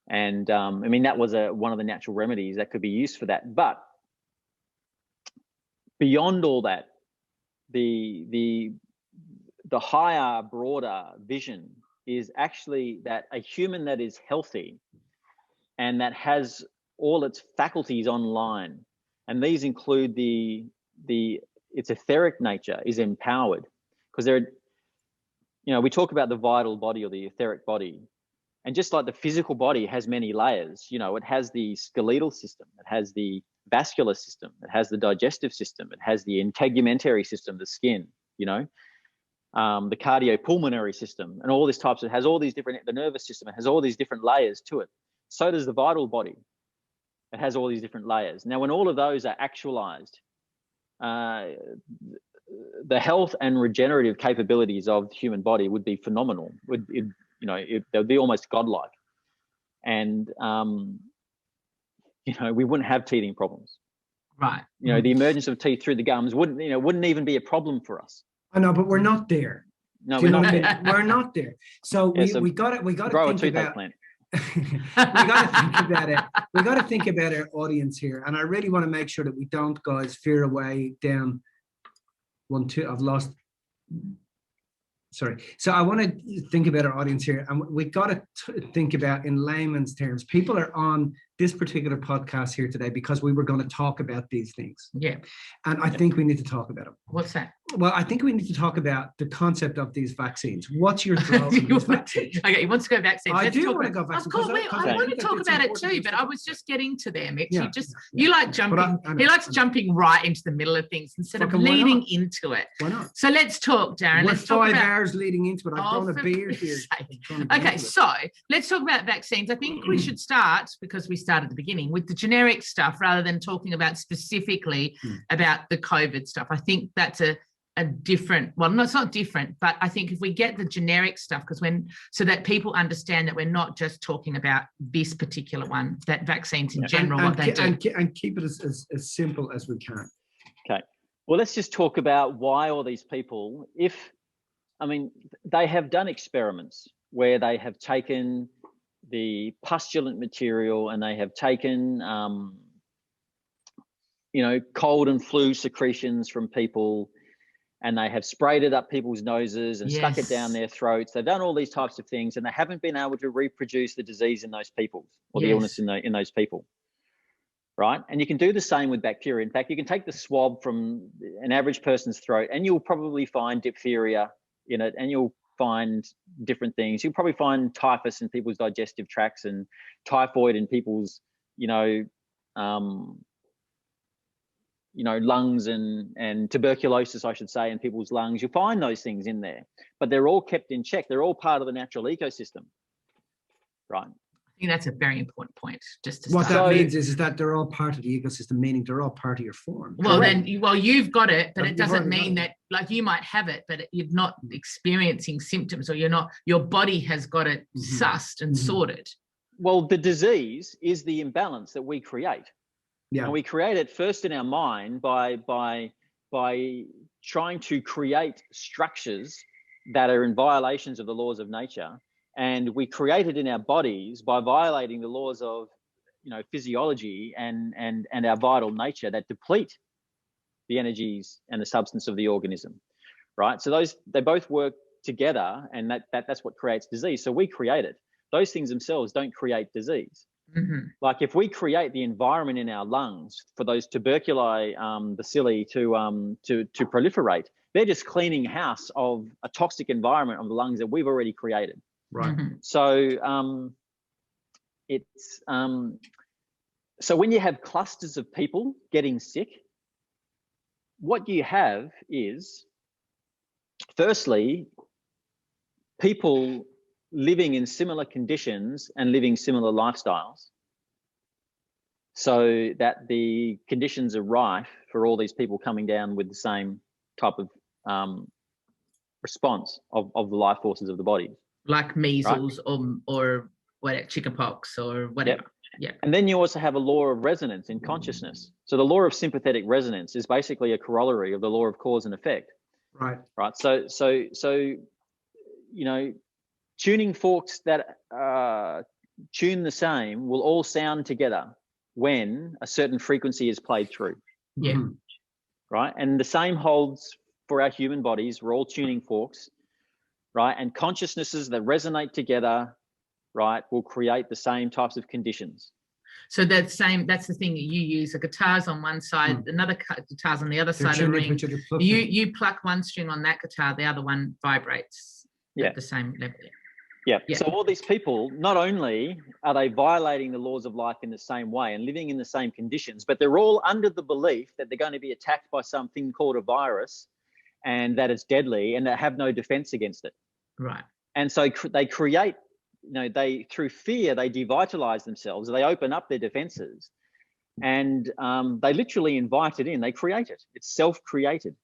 And I mean, that was one of the natural remedies that could be used for that. But beyond all that, the higher, broader vision is actually that a human that is healthy and that has all its faculties online, and these include its etheric nature is empowered, because we talk about the vital body or the etheric body, and just like the physical body has many layers, it has the skeletal system, it has the vascular system, it has the digestive system, it has the integumentary system, the skin, the cardiopulmonary system, and all these types. It has all these different, the nervous system, it has all these different layers to it. So does the vital body. It has all these different layers. Now, when all of those are actualized, the health and regenerative capabilities of the human body would be phenomenal. They would be almost godlike. And, we wouldn't have teething problems. Right. The emergence of teeth through the gums wouldn't even be a problem for us. I know, but we're not there. No, we're not there. We're not there. So we got to grow a think toothache about. plant. We got to think about it. We got to think about our audience here, and I really want to make sure that we don't, guys, veer away down I've lost. Sorry. So I want to think about our audience here, and we got to think about in layman's terms. People are on this particular podcast here today because we were going to talk about these things. Yeah. And I think we need to talk about them. What's that? Well, I think we need to talk about the concept of these vaccines. What's your thoughts on these vaccines? Okay, you want to go vaccines. I do want to go vaccines. Of course, I want to talk about it too, but I was just getting to them. You like jumping. He likes jumping right into the middle of things instead of leading into it. Why not? So let's talk, Darren. We're 5 hours leading into it. I've done a beard here. Okay, so let's talk about vaccines. I think we should start, because we started at the beginning, with the generic stuff rather than talking about specifically about the COVID stuff. I think that's a different, well, no, it's not different, but I think if we get the generic stuff, so that people understand that we're not just talking about this particular one, that vaccines in general, what they do. And keep it as simple as we can. Okay. Well, let's just talk about why all these people, they have done experiments where they have taken the pustulant material and they have taken, cold and flu secretions from people, and they have sprayed it up people's noses and stuck it down their throats. They've done all these types of things, and they haven't been able to reproduce the disease in those people, or the illness in those people, right? And you can do the same with bacteria. In fact, you can take the swab from an average person's throat, and you'll probably find diphtheria in it, and you'll find different things. You'll probably find typhus in people's digestive tracts, and typhoid in people's, lungs, and tuberculosis, I should say, in people's lungs. You'll find those things in there, but they're all kept in check. They're all part of the natural ecosystem, right? I think that's a very important point. Just to what that means is that they're all part of the ecosystem, meaning they're all part of your form. Well, then, you've got it, but it doesn't mean that, like, you might have it, but you're not experiencing symptoms, or your body has got it sussed and sorted. Well, the disease is the imbalance that we create. Yeah. And we create it first in our mind by trying to create structures that are in violations of the laws of nature. And we create it in our bodies by violating the laws of, physiology and our vital nature that deplete the energies and the substance of the organism, right? So they both work together, and that's what creates disease. So we create it. Those things themselves don't create disease. Mm-hmm. Like, if we create the environment in our lungs for those tuberculi bacilli to proliferate, they're just cleaning house of a toxic environment of the lungs that we've already created. Right. So it's So when you have clusters of people getting sick, what you have is, firstly, people living in similar conditions and living similar lifestyles, so that the conditions are rife for all these people coming down with the same type of response of the life forces of the body. Like measles, right? or what, chickenpox or whatever. Yep. Yeah. And then you also have a law of resonance in consciousness. So the law of sympathetic resonance is basically a corollary of the law of cause and effect. Right. Right. So you know, tuning forks that tune the same will all sound together when a certain frequency is played through. Yeah. Right. And the same holds for our human bodies. We're all tuning forks, right? And consciousnesses that resonate together, right, will create the same types of conditions. So that's the thing, you use a guitar's on one side, another guitar's on the other side of the ring. You pluck one string on that guitar, the other one vibrates at the same level. Yeah. So all these people, not only are they violating the laws of life in the same way and living in the same conditions, but they're all under the belief that they're going to be attacked by something called a virus and that it's deadly and they have no defense against it. Right. And so they create, through fear, they devitalize themselves. They open up their defenses and they literally invite it in. They create it. It's self-created.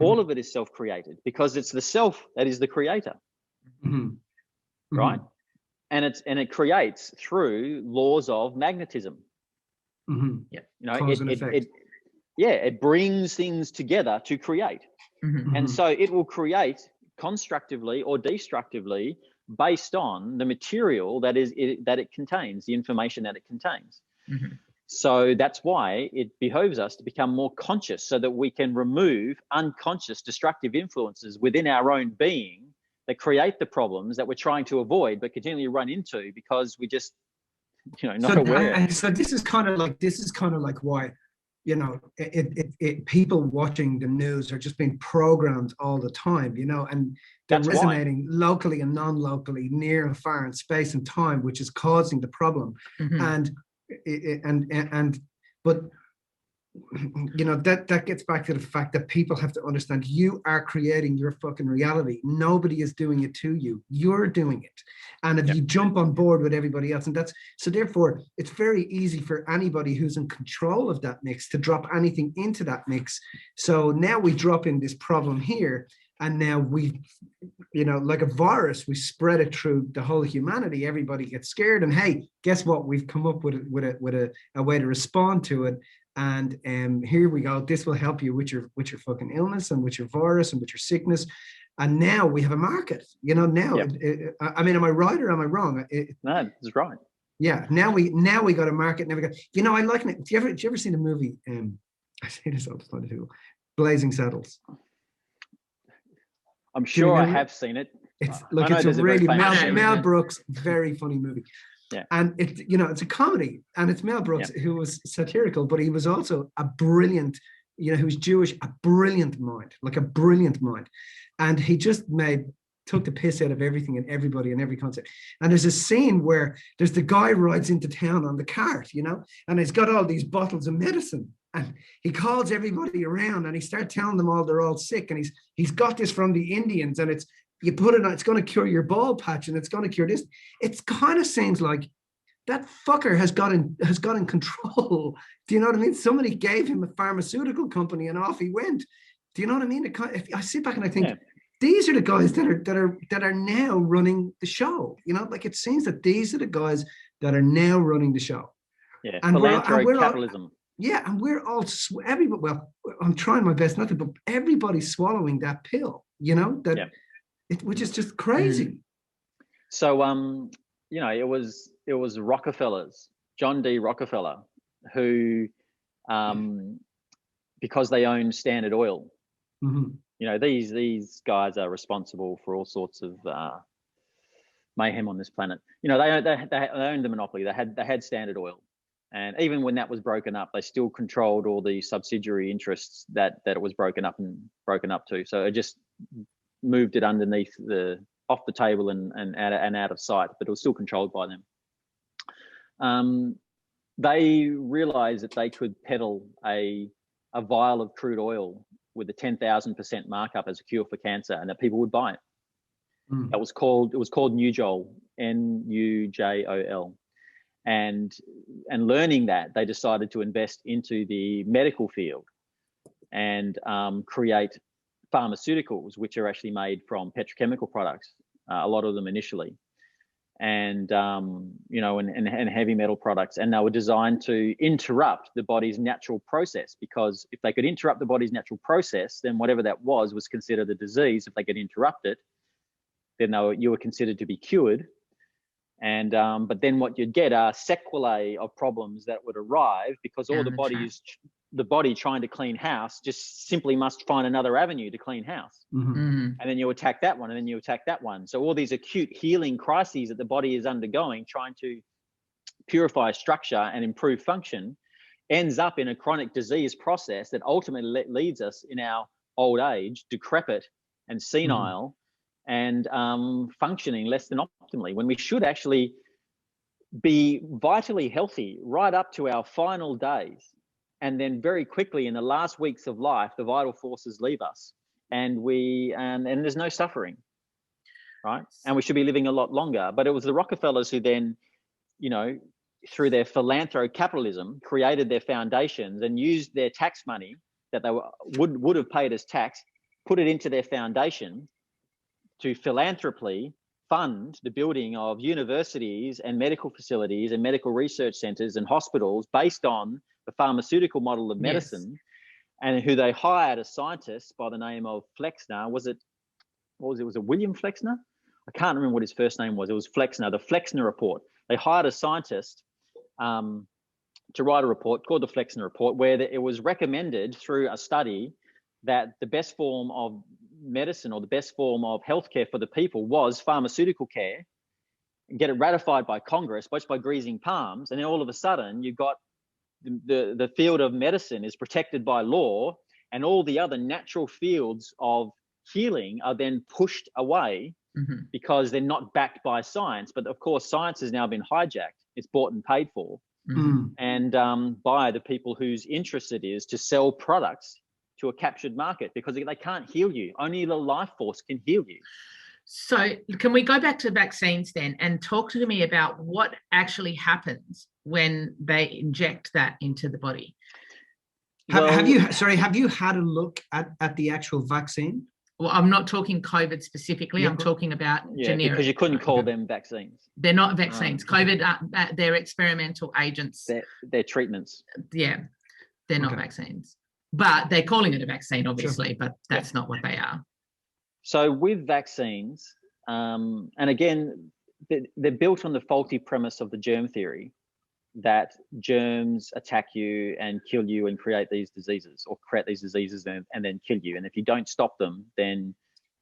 All of it is self-created because it's the self that is the creator. Right. And it creates through laws of magnetism. Cause and effect. It brings things together to create. And so it will create constructively or destructively based on the material that it contains, the information that it contains. So that's why it behoves us to become more conscious so that we can remove unconscious destructive influences within our own being that create the problems that we're trying to avoid but continually run into because we just not aware. So this is kind of like why people watching the news are just being programmed all the time, and they're resonating locally and non-locally, near and far, in space and time, which is causing the problem. But that gets back to the fact that people have to understand you are creating your fucking reality. Nobody is doing it to you. You're doing it. And if you jump on board with everybody else, and so therefore it's very easy for anybody who's in control of that mix to drop anything into that mix. So now we drop in this problem here, and now we, like a virus, we spread it through the whole humanity. Everybody gets scared, and hey, guess what? We've come up with a way to respond to it. And here we go. This will help you with your fucking illness and with your virus and with your sickness. And now we have a market. Now, I mean, am I right or am I wrong? No, it's right. Yeah. Now we got a market. Now we got. I like it. Do you ever seen the movie? I say this all the time too. Blazing Saddles. I'm sure I have seen it. It's a really Mel Brooks, very funny movie. Yeah. And it's a comedy, and it's Mel Brooks who was satirical, but he was also a brilliant, he was Jewish, a brilliant mind. And he just took the piss out of everything and everybody and every concept. And there's a scene where there's the guy rides into town on the cart, and he's got all these bottles of medicine, and he calls everybody around and he starts telling them all they're all sick, and he's got this from the Indians, and you put it on, it's going to cure your bald patch, and it's going to cure this. It kind of seems like that fucker has got in control. Do you know what I mean? Somebody gave him a pharmaceutical company and off he went. Do you know what I mean? If I sit back and I think these are the guys that are now running the show. Like it seems that these are the guys that are now running the show. Yeah, and we're capitalism. And we're all everybody. Well, I'm trying my best not to, but everybody's swallowing that pill. Which is just crazy. So, it was Rockefellers, John D. Rockefeller, who, because they own Standard Oil, these guys are responsible for all sorts of mayhem on this planet. They owned the monopoly. They had Standard Oil, and even when that was broken up, they still controlled all the subsidiary interests that it was broken up to. So it just moved it underneath off the table and out of sight, but it was still controlled by them. they realized that they could peddle a vial of crude oil with a 10,000% markup as a cure for cancer, and that people would buy it. It was called 𝗩𝗓𝗓𝗓, NUJOL. And learning that, they decided to invest into the medical field and create pharmaceuticals, which are actually made from petrochemical products, a lot of them initially, and you know, and heavy metal products. And they were designed to interrupt the body's natural process, because if they could interrupt the body's natural process, then whatever that was considered a disease. If they could interrupt it, then you were considered to be cured. And but then what you'd get are sequelae of problems that would arrive, because all the body trying to clean house just simply must find another avenue to clean house. And then you attack that one, and then you attack that one. So all these acute healing crises that the body is undergoing, trying to purify structure and improve function, ends up in a chronic disease process that ultimately leads us in our old age, decrepit and senile, and functioning less than optimally, when we should actually be vitally healthy right up to our final days. And then very quickly in the last weeks of life, the vital forces leave us, and and there's no suffering, right? And we should be living a lot longer. But it was the Rockefellers who then, you know, through their philanthro-capitalism, created their foundations and used their tax money that they would have paid as tax, put it into their foundation to philanthropically fund the building of universities and medical facilities and medical research centers and hospitals based on the pharmaceutical model of medicine. And who they hired a scientist by the name of Flexner. Was it William Flexner? I can't remember what his first name was. It was Flexner, the Flexner Report. They hired a scientist to write a report called the Flexner Report, where it was recommended through a study that the best form of medicine, or the best form of healthcare for the people, was pharmaceutical care, and get it ratified by Congress, just by greasing palms. And then all of a sudden you've got the field of medicine is protected by law, and all the other natural fields of healing are then pushed away because they're not backed by science. But of course, science has now been hijacked. It's bought and paid for, and by the people whose interest it is to sell products to a captured market, because they can't heal you. Only the life force can heal you. So can we go back to vaccines then and talk to me about what actually happens when they inject that into the body? Have you had a look at the actual vaccine? Well, I'm not talking COVID specifically. I'm talking about generic. Because you couldn't call them vaccines. They're not vaccines. COVID, they're experimental agents. They're treatments. Yeah, they're not vaccines. But they're calling it a vaccine, obviously, but that's not what they are. So with vaccines, and again, they're built on the faulty premise of the germ theory, that germs attack you and kill you and create these diseases, or create these diseases and then kill you. And if you don't stop them, then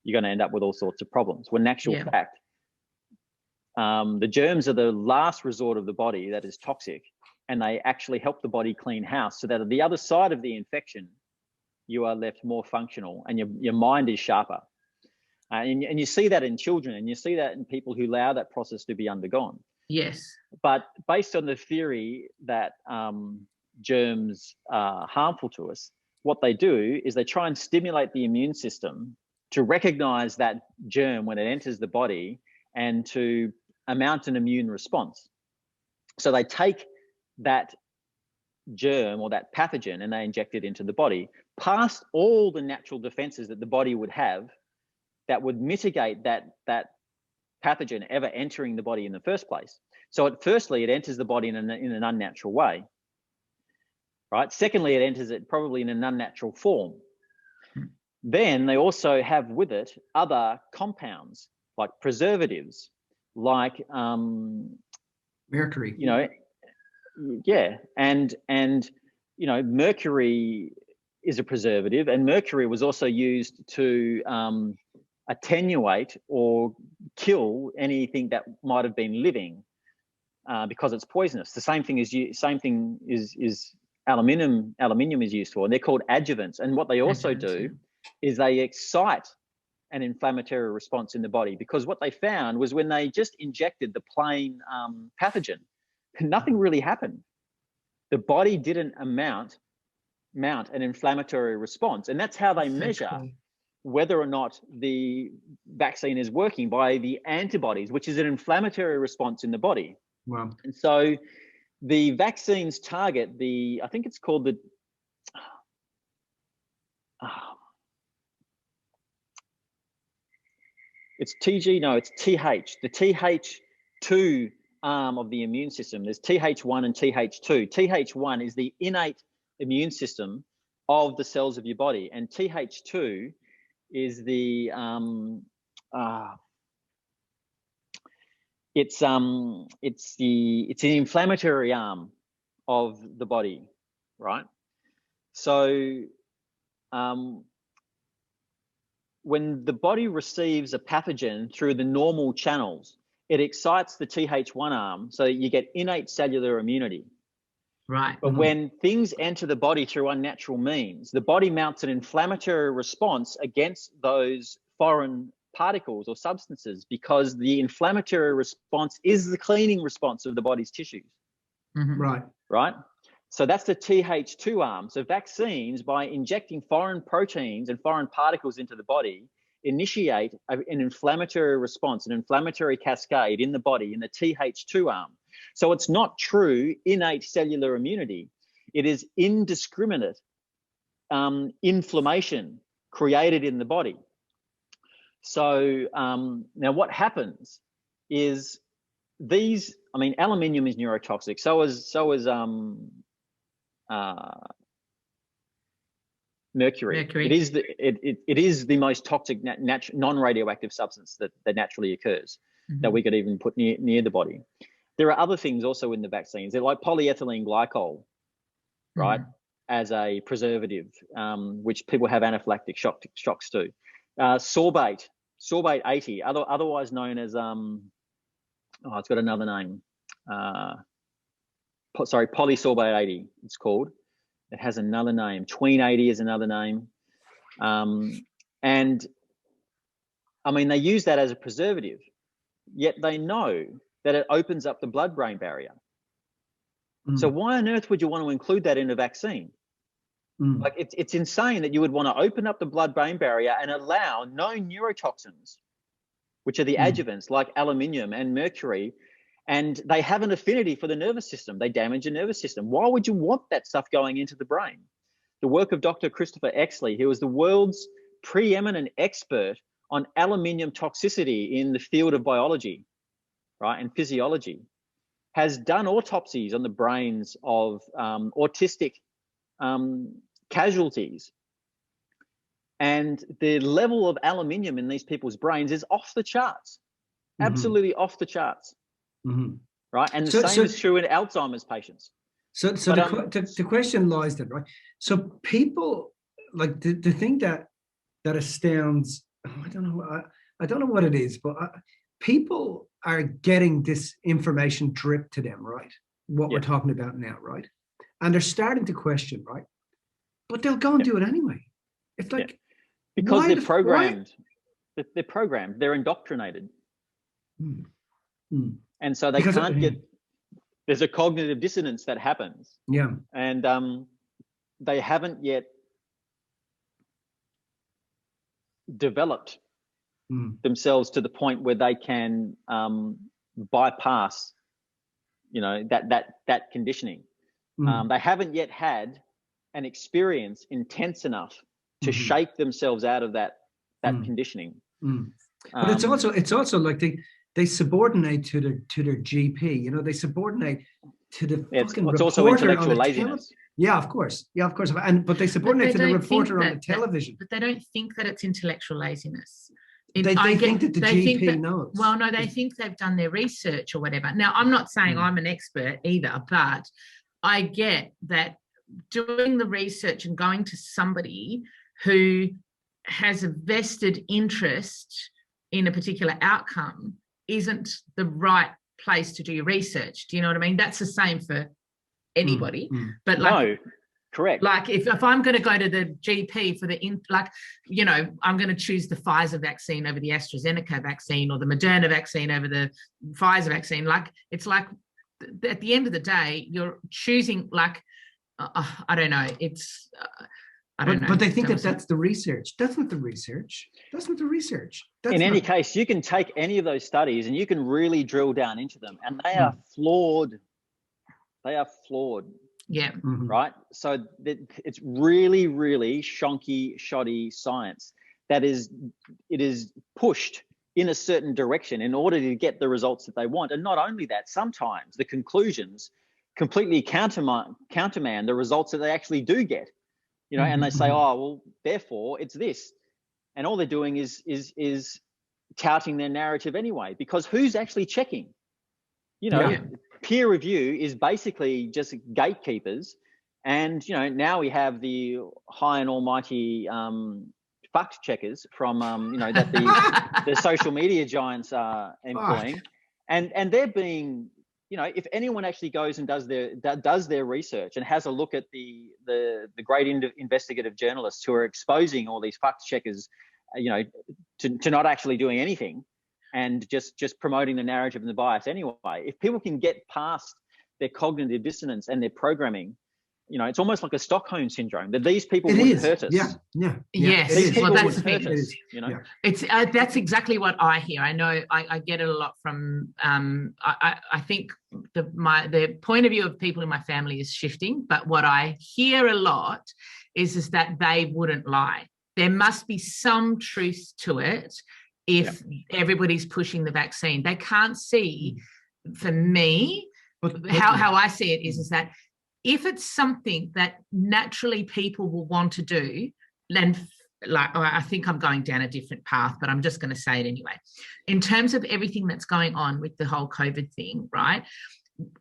you're going to end up with all sorts of problems. When in actual fact, the germs are the last resort of the body that is toxic, and they actually help the body clean house, so that at the other side of the infection, you are left more functional and your mind is sharper. And you see that in children, and you see that in people who allow that process to be undergone. Yes. But based on the theory that germs are harmful to us, what they do is they try and stimulate the immune system to recognize that germ when it enters the body and to mount an immune response. So they take that germ or that pathogen and they inject it into the body, past all the natural defenses that the body would have that would mitigate that pathogen ever entering the body in the first place. So firstly, it enters the body in an unnatural way, right? Secondly, it enters it probably in an unnatural form. Then they also have with it other compounds like preservatives, like mercury. And mercury is a preservative, and mercury was also used to attenuate or kill anything that might have been living, because it's poisonous. The same thing is aluminium. Aluminium is used for, and they're called adjuvants. And what they also do is they excite an inflammatory response in the body, because what they found was when they just injected the plain pathogen, nothing really happened. the body didn't mount an inflammatory response. And that's how they measure whether or not the vaccine is working, by the antibodies, which is an inflammatory response in the body. Wow. And so the vaccines target I think it's called the, it's TG, no, it's TH, the TH2 arm of the immune system. There's TH1 and TH2. TH1 is the innate immune system of the cells of your body, and TH2 is the it's an inflammatory arm of the body, right? So when the body receives a pathogen through the normal channels, it excites the TH1 arm, so you get innate cellular immunity. Right. But when things enter the body through unnatural means, the body mounts an inflammatory response against those foreign particles or substances, because the inflammatory response is the cleaning response of the body's tissues. Right. Right. So that's the TH2 arm. So vaccines, by injecting foreign proteins and foreign particles into the body, initiate an inflammatory response, an inflammatory cascade in the body in the TH2 arm. So it's not true innate cellular immunity. It is indiscriminate inflammation created in the body. So now what happens is aluminium is neurotoxic. So is mercury. It is the most toxic non-radioactive substance that naturally occurs, that we could even put near the body. There are other things also in the vaccines. They're like polyethylene glycol, right, as a preservative, which people have anaphylactic shocks to. Sorbate 80, otherwise known as it's got another name. Polysorbate 80, it's called. It has another name. Tween 80 is another name. And they use that as a preservative, yet they know that it opens up the blood-brain barrier. So why on earth would you want to include that in a vaccine? Like it's insane that you would want to open up the blood-brain barrier and allow known neurotoxins, which are the adjuvants like aluminium and mercury, and they have an affinity for the nervous system. They damage the nervous system. Why would you want that stuff going into the brain? The work of Dr. Christopher Exley, who was the world's preeminent expert on aluminium toxicity in the field of biology, right, and physiology, has done autopsies on the brains of autistic casualties. And the level of aluminium in these people's brains is off the charts, absolutely off the charts. Right, and the same is true in Alzheimer's patients. So the question lies then, right? So people, like the thing that astounds, I don't know what it is, but people are getting this information dripped to them, right? What we're talking about now, right? And they're starting to question, right? But they'll go and do it anyway. It's like because they're programmed. They're programmed. They're indoctrinated. And so they can't get, there's a cognitive dissonance that happens. Yeah. And they haven't yet developed themselves to the point where they can bypass, that conditioning. They haven't yet had an experience intense enough to shake themselves out of that conditioning. But it's also like they subordinate to their GP. They subordinate to the fucking it's reporter also intellectual on the laziness. Yeah, of course. But they subordinate to the reporter on the television. But they don't think that it's intellectual laziness. They think that the GP knows. Well, no, they think they've done their research or whatever. Now, I'm not saying I'm an expert either, but I get that doing the research and going to somebody who has a vested interest in a particular outcome isn't the right place to do your research. Do you know what I mean? That's the same for anybody. But no, correct. Like if I'm going to go to the GP for I'm going to choose the Pfizer vaccine over the AstraZeneca vaccine or the Moderna vaccine over the Pfizer vaccine. Like, it's like, at the end of the day, you're choosing, like, I don't know. It's I don't know. But they think that's the research. That's not the research. That's not the research. In any case, you can take any of those studies and you can really drill down into them, and they are flawed. They are flawed. Yeah. Right. So it's really, really shonky, shoddy science it is pushed in a certain direction in order to get the results that they want. And not only that, sometimes the conclusions completely countermand the results that they actually do get. You know, and they say, oh, well, therefore it's this. And all they're doing is touting their narrative anyway, because who's actually checking? You know, peer review is basically just gatekeepers. And, you know, now we have the high and almighty fact checkers from, you know, that the social media giants are employing. And they're being, you know, if anyone actually goes and does their research and has a look at the great investigative journalists who are exposing all these fact checkers, you know, to not actually doing anything and just promoting the narrative and the bias anyway, if people can get past their cognitive dissonance and their programming, you know, it's almost like a Stockholm syndrome that these people would hurt us. Yes. Well, that's the thing. You know, it's that's exactly what I hear. I know I get it a lot from. I think the point of view of people in my family is shifting, but what I hear a lot is that they wouldn't lie. There must be some truth to it if everybody's pushing the vaccine. They can't see, for me, how I see it is that if it's something that naturally people will want to do, then, like, I think I'm going down a different path, but I'm just going to say it anyway. In terms of everything that's going on with the whole COVID thing, right?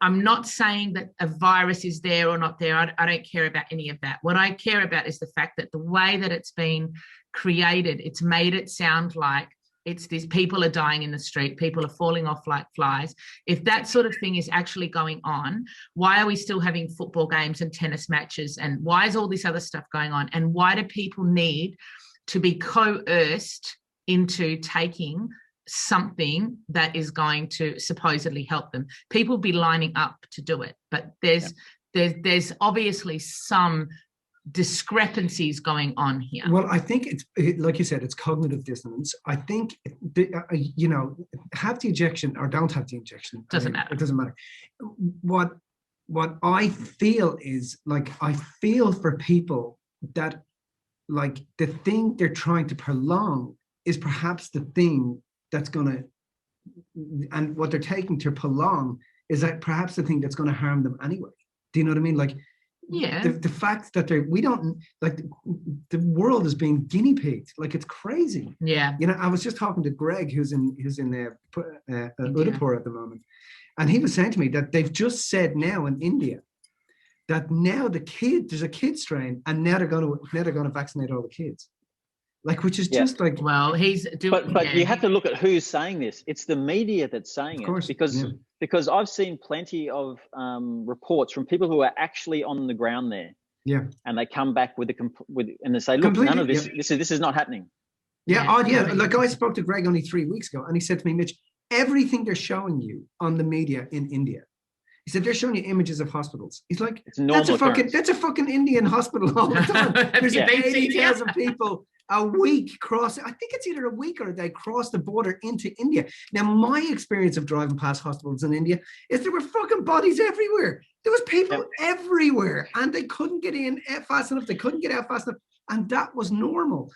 I'm not saying that a virus is there or not there. I don't care about any of that. What I care about is the fact that the way that it's been created, it's made it sound like it's this, people are dying in the street, people are falling off like flies. If that sort of thing is actually going on, why are we still having football games and tennis matches? And why is all this other stuff going on? And why do people need to be coerced into taking something that is going to supposedly help them? People be lining up to do it, but there's obviously some discrepancies going on here. Well, I think it's like you said, it's cognitive dissonance. I think you know, have the injection or don't have the injection, doesn't matter. It doesn't matter. What I feel is, like, I feel for people that, like, the thing they're trying to prolong is perhaps the thing that's gonna, and what they're taking to prolong is that perhaps the thing that's going to harm them anyway. Do you know what I mean? Like, the fact that we don't, like, the world is being guinea pigged, like, it's crazy. Yeah. You know, I was just talking to Greg, who's in 𝗩𝗓𝗘𝗦 at the moment, and he was saying to me that they've just said now in India that now there's a kid strain, and now they're going to vaccinate all the kids. Like, which is just like, well, he's doing. But you have to look at who's saying this. It's the media that's saying it, because I've seen plenty of reports from people who are actually on the ground there. Yeah. And they come back and they say, look, none of this. This is not happening. Yeah. Like, I spoke to Greg only 3 weeks ago, and he said to me, Mitch, everything they're showing you on the media in India, he said, they're showing you images of hospitals. He's like, that's a fucking Indian hospital all the time. There's 80,000 people a week crossing. I think it's either a week or they cross the border into India. Now, my experience of driving past hospitals in India is there were fucking bodies everywhere. There was people everywhere, and they couldn't get in fast enough. They couldn't get out fast enough, and that was normal.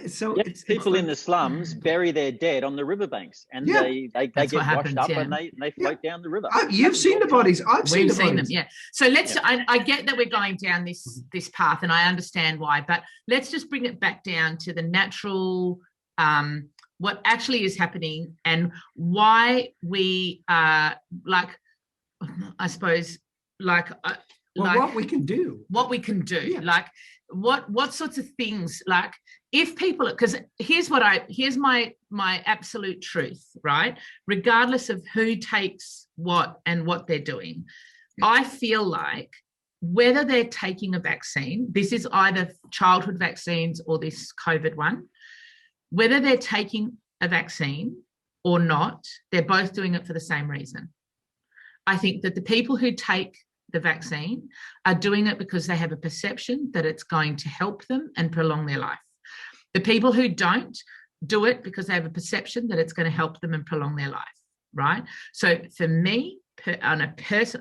So it's people in the slums bury their dead on the riverbanks, and they get washed up and they float down the river. You've seen the bodies. We've seen them. Yeah. So let's. I get that we're going down this path, and I understand why. But let's just bring it back down to the natural, what actually is happening, and why we like, I suppose, like. What we can do. Like, what sorts of things, like, if people, because here's my absolute truth, right? Regardless of who takes what and what they're doing, I feel like whether they're taking a vaccine, this is either childhood vaccines or this COVID one, whether they're taking a vaccine or not, they're both doing it for the same reason. I think that the people who take the vaccine are doing it because they have a perception that it's going to help them and prolong their life. The people who don't do it because they have a perception that it's going to help them and prolong their life, right? So for me, on a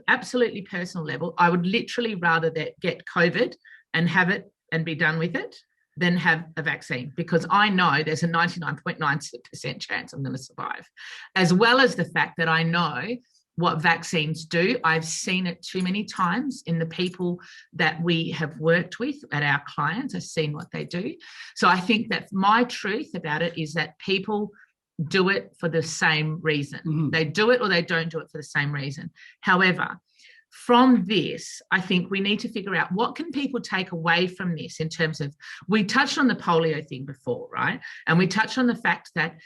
absolutely personal level, I would literally rather get COVID and have it and be done with it than have a vaccine, because I know there's a 99.9% chance I'm going to survive, as well as the fact that I know what vaccines do. I've seen it too many times in the people that we have worked with at our clients. I've seen what they do. So I think that my truth about it is that people do it for the same reason. They do it or they don't do it for the same reason. However, from this, I think we need to figure out what can people take away from this in terms of, we touched on the polio thing before, right? And we touched on the fact that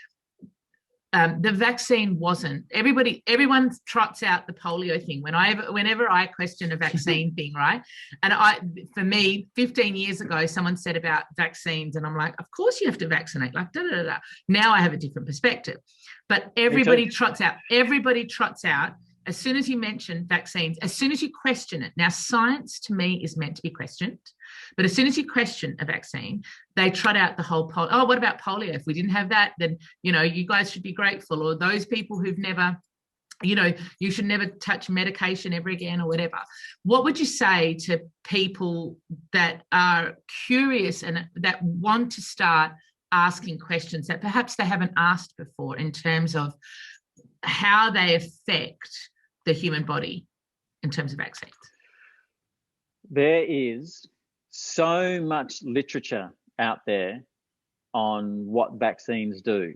the vaccine wasn't, everyone trots out the polio thing whenever I question a vaccine thing, right? And for me, 15 years ago, someone said about vaccines and I'm like, of course you have to vaccinate, like da da da. Now I have a different perspective, but everybody trots out as soon as you mention vaccines, as soon as you question it. Now, science to me is meant to be questioned, but as soon as you question a vaccine, they trot out the whole polio. Oh, what about polio? If we didn't have that, then, you guys should be grateful. Or those people who've never, you should never touch medication ever again or whatever. What would you say to people that are curious and that want to start asking questions that perhaps they haven't asked before in terms of how they affect the human body in terms of vaccines? There is so much literature out there on what vaccines do.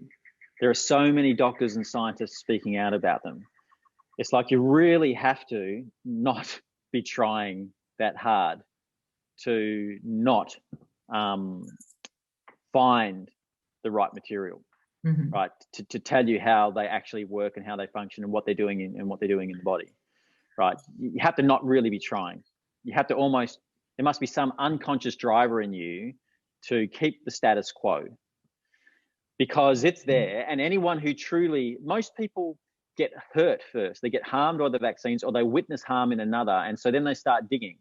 There are so many doctors and scientists speaking out about them. It's like you really have to not be trying that hard to not find the right material. Right, to tell you how they actually work and how they function and what they're doing in the body. Right, you have to not really be trying. You have to there must be some unconscious driver in you to keep the status quo, because it's there. And anyone who most people get hurt first. They get harmed by the vaccines, or they witness harm in another, and so then they start digging.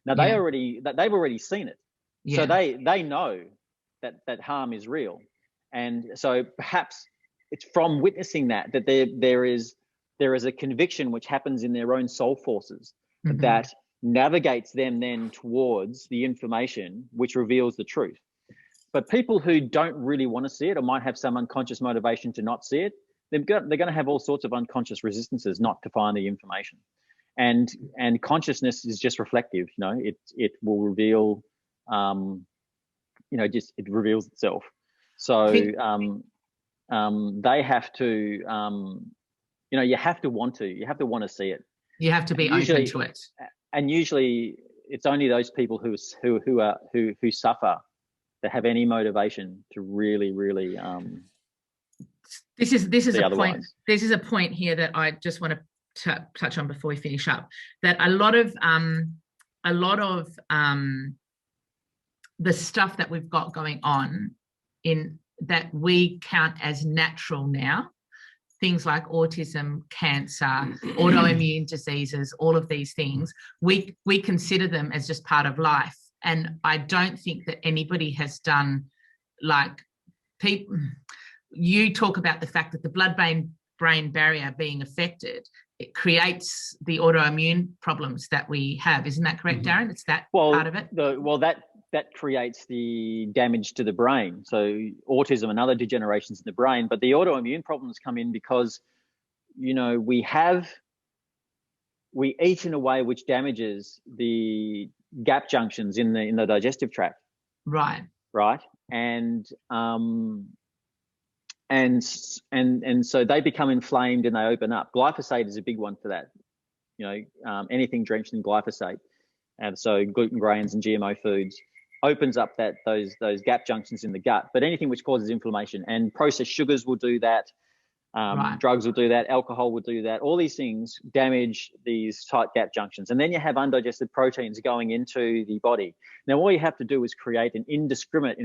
Now they've already seen it, so they know that harm is real. And so perhaps it's from witnessing that there is a conviction which happens in their own soul forces that navigates them then towards the information which reveals the truth. But people who don't really want to see it, or might have some unconscious motivation to not see it, they're going to have all sorts of unconscious resistances not to find the information. And consciousness is just reflective. It will reveal, it reveals itself. So they have to, you have to want to see it. You have to be open to it. And usually it's only those people who suffer that have any motivation to really, really. This is a point. This is a point here that I just want to touch on before we finish up. That a lot of the stuff that we've got going on in that we count as natural now, things like autism, cancer, autoimmune diseases, all of these things, we consider them as just part of life. And I don't think that anybody has done, like, people, you talk about the fact that the blood-brain barrier being affected, it creates the autoimmune problems that we have. Isn't that correct, Darren? It's that part of it? That creates the damage to the brain. So autism and other degenerations in the brain, but the autoimmune problems come in because, we eat in a way which damages the gap junctions in the digestive tract. Right. And so they become inflamed and they open up. Glyphosate is a big one for that. Anything drenched in glyphosate, and so gluten grains and GMO foods, opens up those gap junctions in the gut. But anything which causes inflammation, and processed sugars will do that, drugs will do that, alcohol will do that. All these things damage these tight gap junctions, and then you have undigested proteins going into the body. Now, all you have to do is create an indiscriminate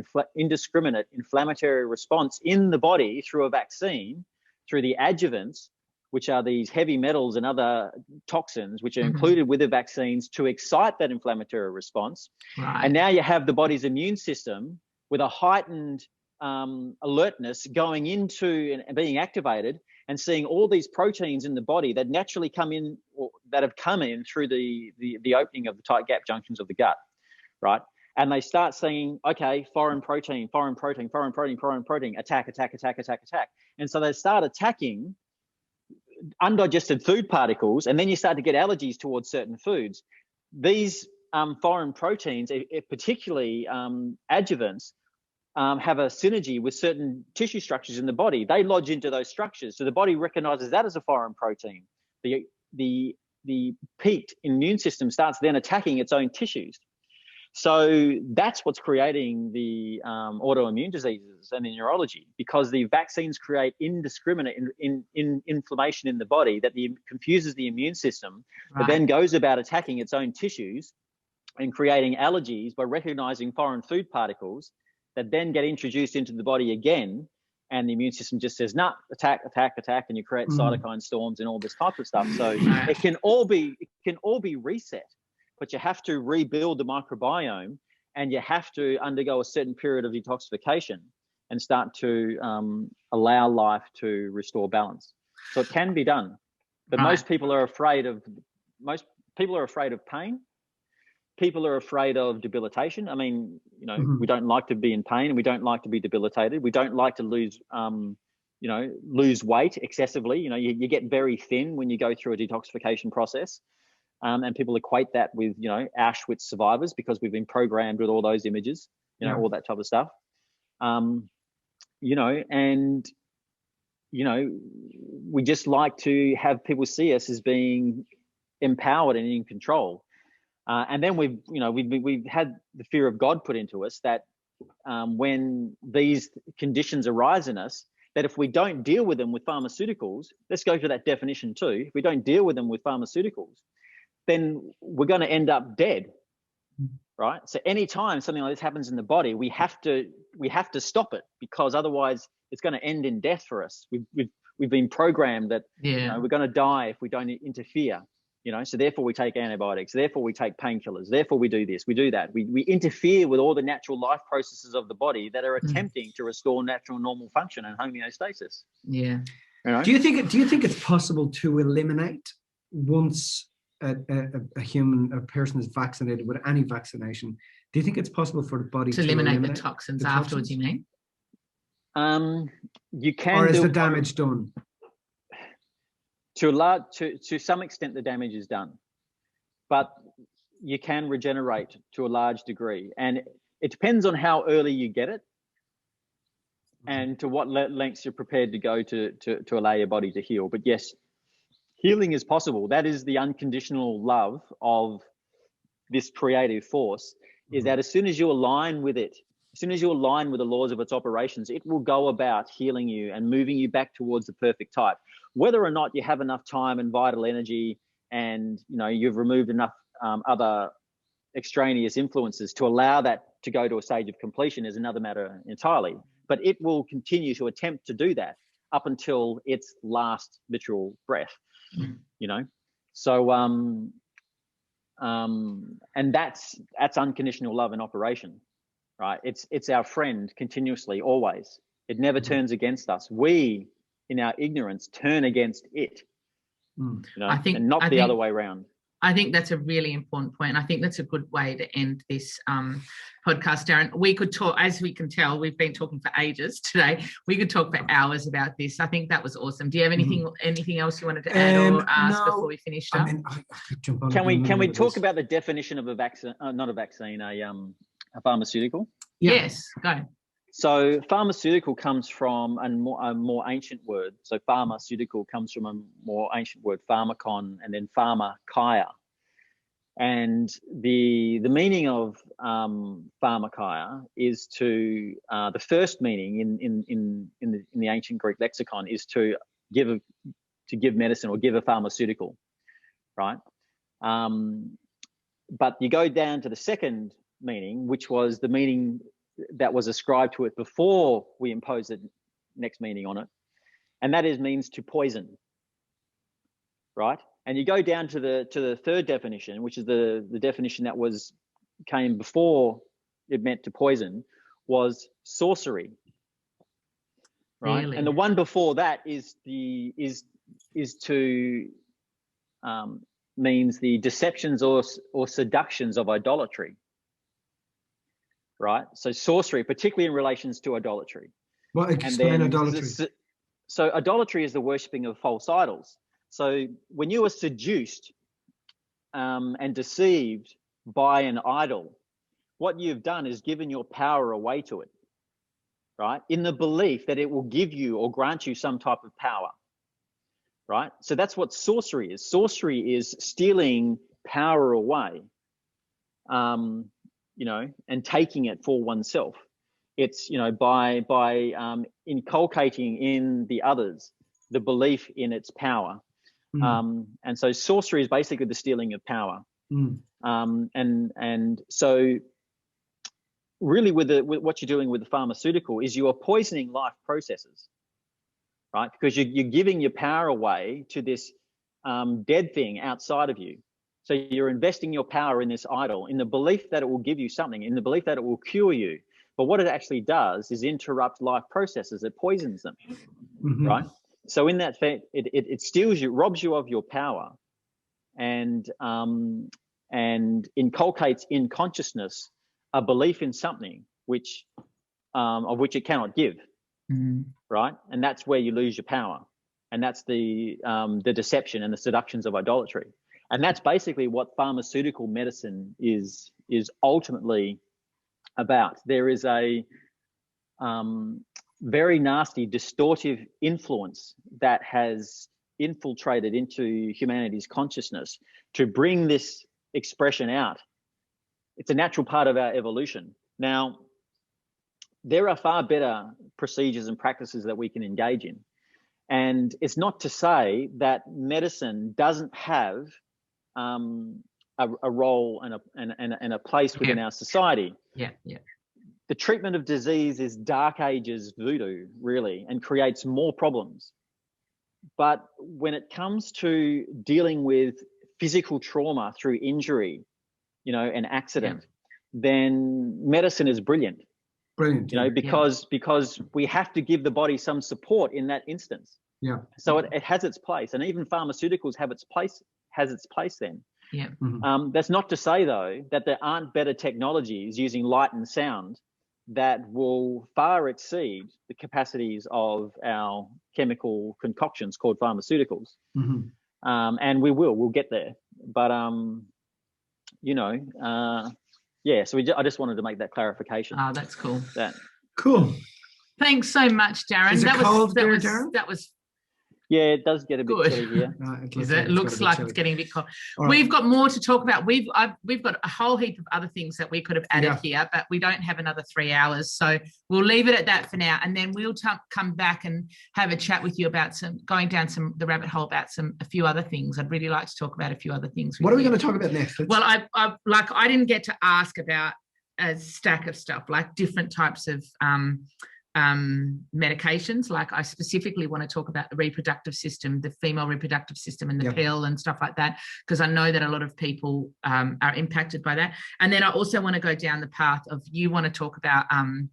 inflammatory response in the body through a vaccine, through the adjuvants which are these heavy metals and other toxins, which are included with the vaccines to excite that inflammatory response. Right. And now you have the body's immune system with a heightened alertness going into and being activated, and seeing all these proteins in the body that naturally come in, or that have come in through the opening of the tight gap junctions of the gut, right? And they start saying, okay, foreign protein, attack. And so they start attacking undigested food particles, and then you start to get allergies towards certain foods. These foreign proteins, particularly adjuvants, have a synergy with certain tissue structures in the body. They lodge into those structures, so the body recognizes that as a foreign protein. The peaked immune system starts then attacking its own tissues. So that's what's creating the autoimmune diseases and the neurology, because the vaccines create indiscriminate inflammation in the body that confuses the immune system, but then goes about attacking its own tissues and creating allergies by recognizing foreign food particles that then get introduced into the body again, and the immune system just says, nah, attack, and you create cytokine storms and all this type of stuff. So it can all be reset. But you have to rebuild the microbiome, and you have to undergo a certain period of detoxification and start to allow life to restore balance. So it can be done, but most people are afraid of pain. People are afraid of debilitation. I mean, we don't like to be in pain, and we don't like to be debilitated. We don't like to lose weight excessively. You get very thin when you go through a detoxification process. And people equate that with, Auschwitz survivors, because we've been programmed with all those images, all that type of stuff. We just like to have people see us as being empowered and in control. And then we've had the fear of God put into us, that when these conditions arise in us, that if we don't deal with them with pharmaceuticals, let's go to that definition too. If we don't deal with them with pharmaceuticals, then we're going to end up dead, right? So anytime something like this happens in the body, we have to stop it, because otherwise it's going to end in death for us. We've been programmed that we're going to die if we don't interfere, So therefore we take antibiotics, therefore we take painkillers, therefore we do this, we do that. We interfere with all the natural life processes of the body that are attempting to restore natural normal function and homeostasis. Yeah. Do you think it's possible to eliminate, once a person is vaccinated with any vaccination, do you think it's possible for the body to eliminate the toxins afterwards, you mean? You can. Or is the damage done? To some extent, the damage is done, but you can regenerate to a large degree, and it depends on how early you get it and to what lengths you're prepared to go to allow your body to heal. But yes, healing is possible. That is the unconditional love of this creative force, is that as soon as you align with it, as soon as you align with the laws of its operations, it will go about healing you and moving you back towards the perfect type. Whether or not you have enough time and vital energy, and you've removed enough other extraneous influences to allow that to go to a stage of completion, is another matter entirely. But it will continue to attempt to do that up until its last literal breath. So and that's unconditional love in operation, right? It's our friend continuously, always. It never turns against us. We, in our ignorance, turn against it. I think, and not the other way around. I think that's a really important point, and I think that's a good way to end this podcast, Darren. We could talk, as we can tell, we've been talking for ages today. We could talk for hours about this. I think that was awesome. Do you have anything else you wanted to add or ask before we finished up? I could jump on. Can we talk about the definition of a vaccine? Not a vaccine, a pharmaceutical. Yes, go. So pharmaceutical comes from a more ancient word. So pharmaceutical comes from a more ancient word, pharmakon, and then pharmakia. And the meaning of pharmakia is to the first meaning in the ancient Greek lexicon is to give medicine or give a pharmaceutical, right? But you go down to the second meaning, which was the meaning that was ascribed to it before we imposed the next meaning on it, and that means to poison, right? And you go down to the third definition, which is the definition that came before it meant to poison, was sorcery, right? Really? And the one before that means the deceptions or seductions of idolatry, right? So sorcery, particularly in relations to idolatry. Well, explain idolatry. So idolatry is the worshipping of false idols. So when you are seduced and deceived by an idol, what you've done is given your power away to it, right? In the belief that it will give you or grant you some type of power, right? So that's what sorcery is. Sorcery is stealing power away, and taking it for oneself. It's, by inculcating in the others the belief in its power. And so sorcery is basically the stealing of power. And so really with what you're doing with the pharmaceutical is you are poisoning life processes, right? Because you're giving your power away to this dead thing outside of you. So you're investing your power in this idol in the belief that it will give you something, in the belief that it will cure you. But what it actually does is interrupt life processes. It poisons them, right? So in that fact, it steals you, robs you of your power, and inculcates in consciousness a belief in something which of which it cannot give, right? And that's where you lose your power, and that's the deception and the seductions of idolatry. And that's basically what pharmaceutical medicine is ultimately about. There is a very nasty, distortive influence that has infiltrated into humanity's consciousness to bring this expression out. It's a natural part of our evolution. Now, there are far better procedures and practices that we can engage in. And it's not to say that medicine doesn't have a role and a place within our society. Yeah. The treatment of disease is Dark Ages voodoo, really, and creates more problems. But when it comes to dealing with physical trauma through injury, an accident, then medicine is brilliant. Because we have to give the body some support in that instance. Yeah. So it has its place, and even pharmaceuticals has its place then. Yeah. That's not to say though that there aren't better technologies using light and sound that will far exceed the capacities of our chemical concoctions called pharmaceuticals. And we'll get there. But so I just wanted to make that clarification. Oh, that's cool. Cool. Thanks so much, Darren. Is it cold there, Darren? That was Yeah, it does get a bit chilly here. It looks like it's getting a bit cold. We've got more to talk about. We've got a whole heap of other things that we could have added here, but we don't have another 3 hours. So we'll leave it at that for now. And then we'll come back and have a chat with you about going down the rabbit hole about a few other things. I'd really like to talk about a few other things. What are we going to talk about next? Well, I didn't get to ask about a stack of stuff, like different types of medications. Like I specifically want to talk about the reproductive system, the female reproductive system, and the pill and stuff like that, because I know that a lot of people are impacted by that. And then I also want to go down the path of we want to talk about the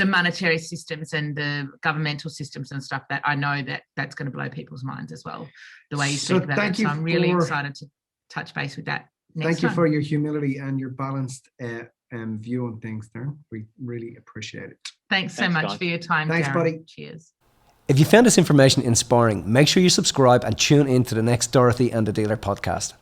monetary systems and the governmental systems and stuff that I know that's going to blow people's minds as well, the way you speak about it. So I'm really excited to touch base with that next Thank you time. for your humility and your balanced view on things there. We really appreciate it. Thanks so much for your time. Thanks, Darren. buddy. Cheers. If you found this information inspiring, make sure you subscribe and tune in to the next Dorothy and the Dealer podcast.